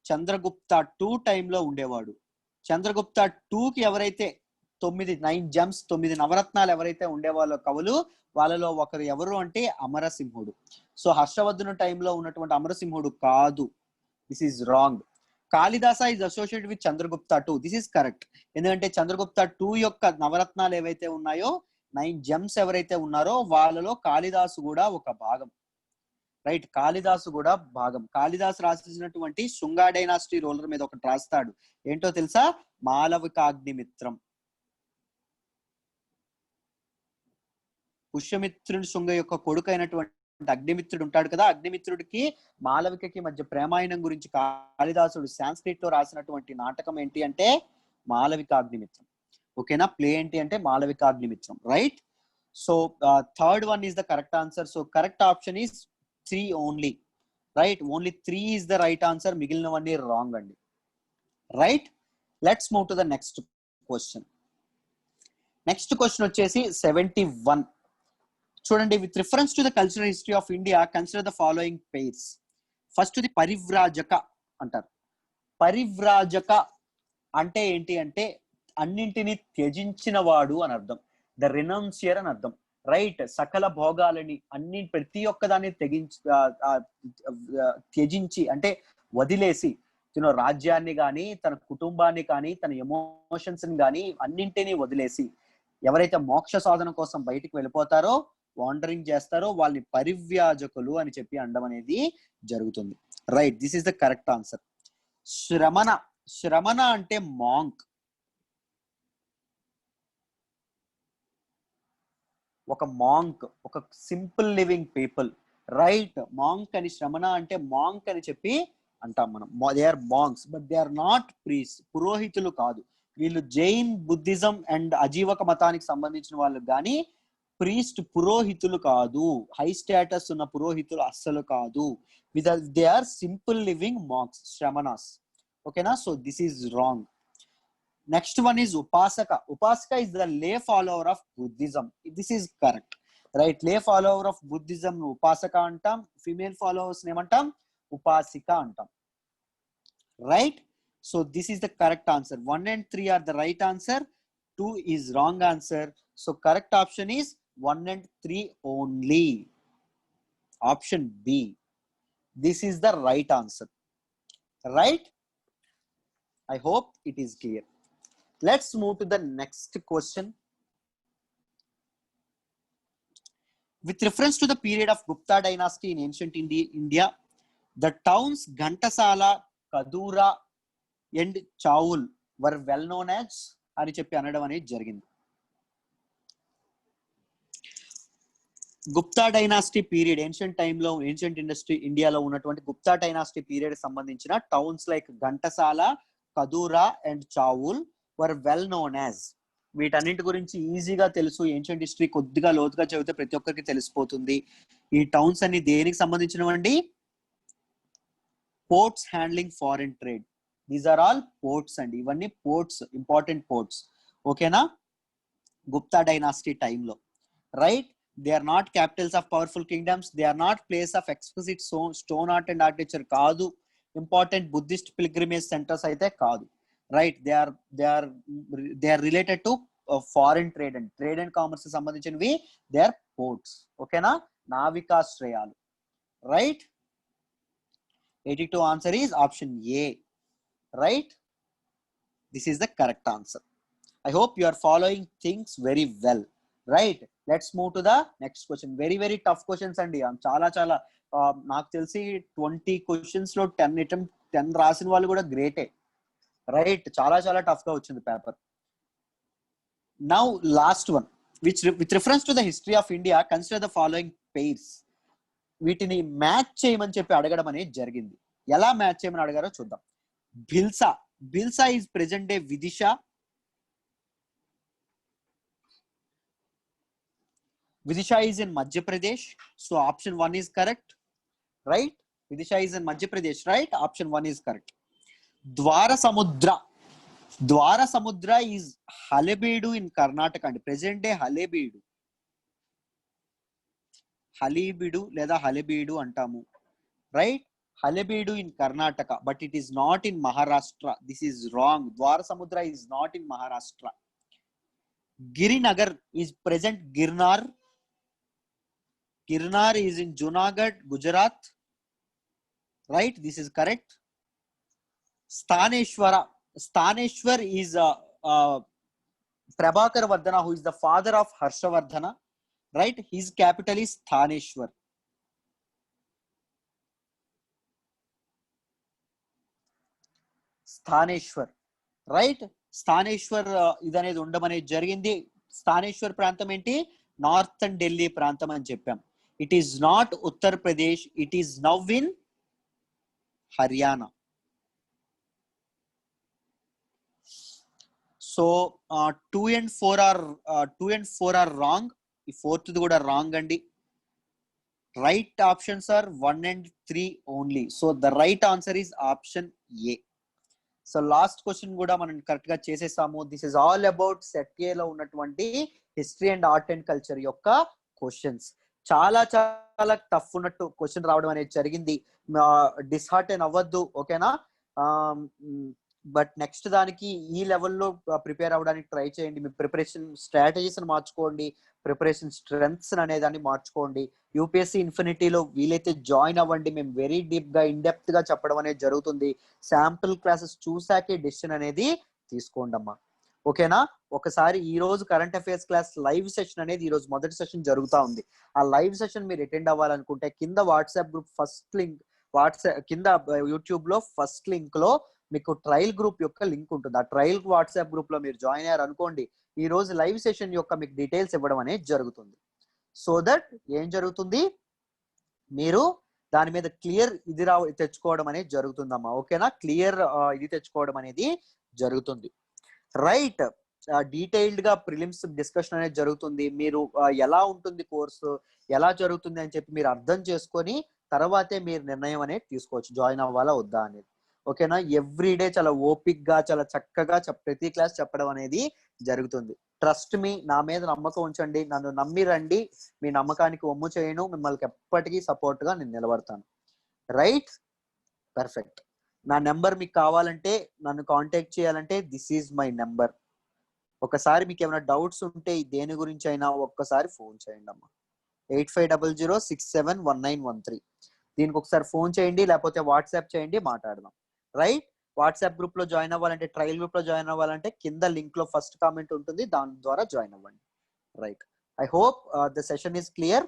Speaker 1: చంద్రగుప్త 2 టైంలో ఉండేవాడు. చంద్రగుప్త 2కి ఎవరైతే 9 జెమ్స్ 9 నవరత్నాలు ఎవరైతే ఉండేవాళ్ళో కవులు, వాళ్ళలో ఒకరు ఎవరు అంటే అమరసింహుడు. సో హర్షవర్ధను టైంలో ఉన్నటువంటి అమరసింహుడు కాదు. This is wrong. Kalidasa is associated with Chandragupta 2. This is correct. ఎందుకంటే చంద్రగుప్త 2 యొక్క నవరత్నాలు ఏవైతే ఉన్నాయో 9 జెమ్స్ ఎవరైతే ఉన్నారో వాళ్ళలో కాళిదాసు కూడా ఒక భాగం. రైట్, కాళిదాసు కూడా భాగం. కాళిదాసు రాసినటువంటి శుంగా డైనాసిటీ రూలర్ మీద ఒకటి రాస్తాడు. ఏంటో తెలుసా? మాలవికాగ్నిమిత్రం. పుష్యమిత్రుడి శుంగ యొక్క కొడుకు అయినటువంటి అగ్నిమిత్రుడు ఉంటాడు కదా, అగ్నిమిత్రుడికి మాలవికకి మధ్య ప్రేమాయణం గురించి కాళిదాసుడు సాంస్క్రిట్ లో రాసినటువంటి నాటకం ఏంటి అంటే మాలవికాగ్నిమిత్రం. ఓకేనా? ప్లే ఏంటి అంటే Malavikagnimitram. Right, so third one is the correct answer. So correct option is 3 only. Right, only 3 is the right answer. మిగిలినవన్నీ రాంగ్ అండి. Right, let's move to the next question. Next question వచ్చేసి 71. చూడండి, with reference to the cultural history of India consider the following pairs. First the Parivrajaka అంటారు. పరివ్రాజక అంటే ఏంటి అంటే అన్నింటినీ త్యజించిన వాడు అని అర్థం. ద రెనౌన్సియర్ అని అర్థం. రైట్, సకల భోగాలని ప్రతి ఒక్కదాన్ని త్యజించి అంటే వదిలేసి, రాజ్యాన్ని కానీ తన కుటుంబాన్ని కానీ తన ఎమోషన్స్ ని కానీ అన్నింటినీ వదిలేసి ఎవరైతే మోక్ష సాధన కోసం బయటికి వెళ్ళిపోతారో, వాండరింగ్ చేస్తారో వాళ్ళని పరివ్యాజకులు అని చెప్పి అనడం అనేది జరుగుతుంది. Right, this is the correct answer. శ్రమణ అంటే మాంక్, ఒక మాంక్, ఒక simple living people. Right, monk అని, శ్రమణ అంటే మాంక్ అని చెప్పి అంటాం మనం. They are monks but they are not priest. పురోహితులు కాదు వీళ్ళు. జైన్, బుద్ధిజం అండ్ అజీవక మతానికి సంబంధించిన వాళ్ళు కానీ ప్రీస్ట్ పురోహితులు కాదు. హై స్టేటస్ ఉన్న పురోహితులు అస్సలు కాదు. They are simple living monks, shramanas. ఓకేనా? So this is wrong. Next one is Upasaka. Upasaka is the lay follower of Buddhism. This is correct, right? Lay follower of Buddhism Upasaka antam. Female followers name antam Upasika antam, right? So this is the correct answer. 1 and 3 are the right answer. 2 is wrong answer. So correct option is 1 and 3 only. Option B. This is the right answer, right? I hope it is clear. Let's move to the next question. With reference to the period of Gupta dynasty in ancient India, the towns Ghantasala, Kadura and Chaul were well known as అని చెప్పి అనడం అనేది జరిగింది. Gupta dynasty period ancient టైంలో ancient ఇండియాలో ఉన్నటువంటి Gupta dynasty period సంబంధించిన towns like Ghantasala, Kadura and Chaul were well known as. వీటన్నింటి గురించి ఈజీగా తెలుసు. ఏన్షియంట్ హిస్టరీ కొద్దిగా లోతుగా చదివితే ప్రతి ఒక్కరికి తెలిసిపోతుంది. ఈ టౌన్స్ అన్ని దేనికి సంబంధించినవండి? Ports handling foreign trade. These are all ports అండి. ఇవన్నీ పోర్ట్స్, ఇంపార్టెంట్ పోర్ట్స్. ఓకేనా? గుప్తా డైనాసిటీ టైంలో, right? They are not capitals of powerful kingdoms. They are not place of exquisite stone art and architecture కాదు. Important Buddhist pilgrimage centres అయితే కాదు, right? They are related to foreign trade and trade and commerce సంబంధించినవి. They are ports. ఓకేనా? నావికాశ్రయాలు, right? 82 answer is option A, right? This is the correct answer. I hope you are following things very well, right? Let's move to the next question. Very very tough questions అండి. చాలా చాలా నాకు తెలిసి 20 questions లో 10 రాసిన వాళ్ళు కూడా గ్రేటే, రైట్? చాలా చాలా టఫ్ గా వచ్చింది paper. Now last one, with reference to the history of India, consider the following pairs. వీటిని మ్యాచ్ చేయమని చెప్పి అడగడం అనేది జరిగింది. ఎలా మ్యాచ్ చేయమని అడగారో చూద్దాం. Bhilsa is present day Vidisha. Vidisha is in Madhya Pradesh, so option 1 is correct, right? Vidisha is in Madhya Pradesh, right? Option 1 is correct. Dwara Samudra is Halebeedu in Karnataka and present day Halebeedu లేదా Halebeedu అంటాము, right? Halebeedu in Karnataka, but it is not in Maharashtra. This is wrong. Dwara Samudra is not in Maharashtra. Girinagar is present Girnar. Girnar is in Junagadh, Gujarat, right? This is correct. Staneshwar is Prabhakar Vardhana, who is the father of Harshavardhana, right? His capital is Staneshwar. Right? Staneshwar ఇదనేది ఉండమనేది జరిగింది. స్థానేశ్వర్ ప్రాంతం ఏంటి? Northern Delhi ప్రాంతం అని చెప్పాం. It is not Uttar Pradesh, it is now in Haryana. So 2 and 4 are wrong. ఈ fourth కూడా రాంగ్ అండి. Right options are 1 and 3 only. So the right answer is option A. So last question కూడా మనం కరెక్ట్ గా చేసేసాము. This is all about set A లో ఉన్నటువంటి history and art and culture యొక్క క్వశ్చన్స్. చాలా చాలా టఫ్ ఉన్నట్టు క్వశ్చన్ రావడం అనేది జరిగింది. డిస్హార్ట్ అండ్ అవ్వద్దు, ఓకేనా? బట్ నెక్స్ట్ దానికి ఈ లెవెల్లో ప్రిపేర్ అవ్వడానికి ట్రై చేయండి. మీ ప్రిపరేషన్ స్ట్రాటజీస్ మార్చుకోండి, ప్రిపరేషన్ స్ట్రెంగ్త్స్ అనే దాన్ని మార్చుకోండి. యూపీఎస్సీ ఇన్ఫినిటీలో వీలైతే జాయిన్ అవ్వండి. మేము వెరీ డీప్ గా ఇన్ డెప్త్ గా చెప్పడం అనేది జరుగుతుంది. శాంపుల్ క్లాసెస్ చూసాకే డెసిషన్ అనేది తీసుకోండి అమ్మా, ఓకేనా? ఒకసారి ఈ రోజు current affairs class live session అనేది ఈ రోజు మొదటి సెషన్ జరుగుతా ఉంది. ఆ లైవ్ సెషన్ మీరు అటెండ్ అవ్వాలనుకుంటే కింద వాట్సాప్ గ్రూప్ ఫస్ట్ లింక్, కింద యూట్యూబ్ లో ఫస్ట్ లింక్ లో మీకు ట్రయల్ గ్రూప్ యొక్క లింక్ ఉంటుంది. ఆ ట్రయల్ వాట్సాప్ గ్రూప్ లో మీరు జాయిన్ అయ్యారు అనుకోండి, ఈ రోజు లైవ్ సెషన్ యొక్క మీకు డీటెయిల్స్ ఇవ్వడం అనేది జరుగుతుంది. సో దట్ ఏం జరుగుతుంది, మీరు దాని మీద క్లియర్ ఇది తెచ్చుకోవడం అనేది జరుగుతుందమ్మా, ఓకేనా? క్లియర్ ఇది తెచ్చుకోవడం అనేది జరుగుతుంది, రైట్? డీటెయిల్డ్ గా ప్రిలిమ్స్ డిస్కషన్ అనేది జరుగుతుంది. మీరు ఎలా ఉంటుంది కోర్సు, ఎలా జరుగుతుంది అని చెప్పి మీరు అర్థం చేసుకొని తర్వాతే మీరు నిర్ణయం అనేది తీసుకోవచ్చు, జాయిన్ అవ్వాలా వద్దా అనేది, ఓకేనా. ఎవ్రీడే చాలా ఓపిక్ గా చాలా చక్కగా ప్రతి క్లాస్ చెప్పడం అనేది జరుగుతుంది. ట్రస్ట్ మీ, నా మీద నమ్మకం ఉంచండి, నన్ను నమ్మి రండి. మీ నమ్మకానికి ఒమ్ము చేయను, మిమ్మల్ని ఎప్పటికీ సపోర్ట్ గా నేను నిలబడతాను. Right, perfect. నా నెంబర్ మీకు కావాలంటే, నన్ను కాంటాక్ట్ చేయాలంటే దిస్ ఈజ్ మై నెంబర్. ఒకసారి మీకు ఏమైనా డౌట్స్ ఉంటే దేని గురించి అయినా ఒక్కసారి ఫోన్ చేయండి అమ్మా. 8500671913. దీనికి ఒకసారి ఫోన్ చేయండి, లేకపోతే వాట్సాప్ చేయండి, మాట్లాడదాం. రైట్. వాట్సాప్ గ్రూప్ లో జాయిన్ అవ్వాలంటే, ట్రయల్ గ్రూప్ లో జాయిన్ అవ్వాలంటే కింద లింక్ లో ఫస్ట్ కామెంట్ ఉంటుంది, దాని ద్వారా జాయిన్ అవ్వండి. Right. I hope the session is clear.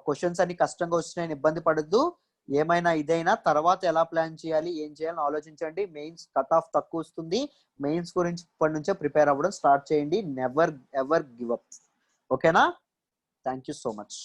Speaker 1: Questions అన్ని కష్టంగా వచ్చినాయని ఇబ్బంది పడద్దు. ఏమైనా ఇదైనా తర్వాత ఎలా ప్లాన్ చేయాలి, ఏం చేయాలని ఆలోచించండి. మెయిన్స్ కట్ ఆఫ్ తక్కువ వస్తుంది. మెయిన్స్ గురించి ఇప్పటి నుంచే ప్రిపేర్ అవ్వడం స్టార్ట్ చేయండి. Never ever give up. ఓకేనా. Thank you so much.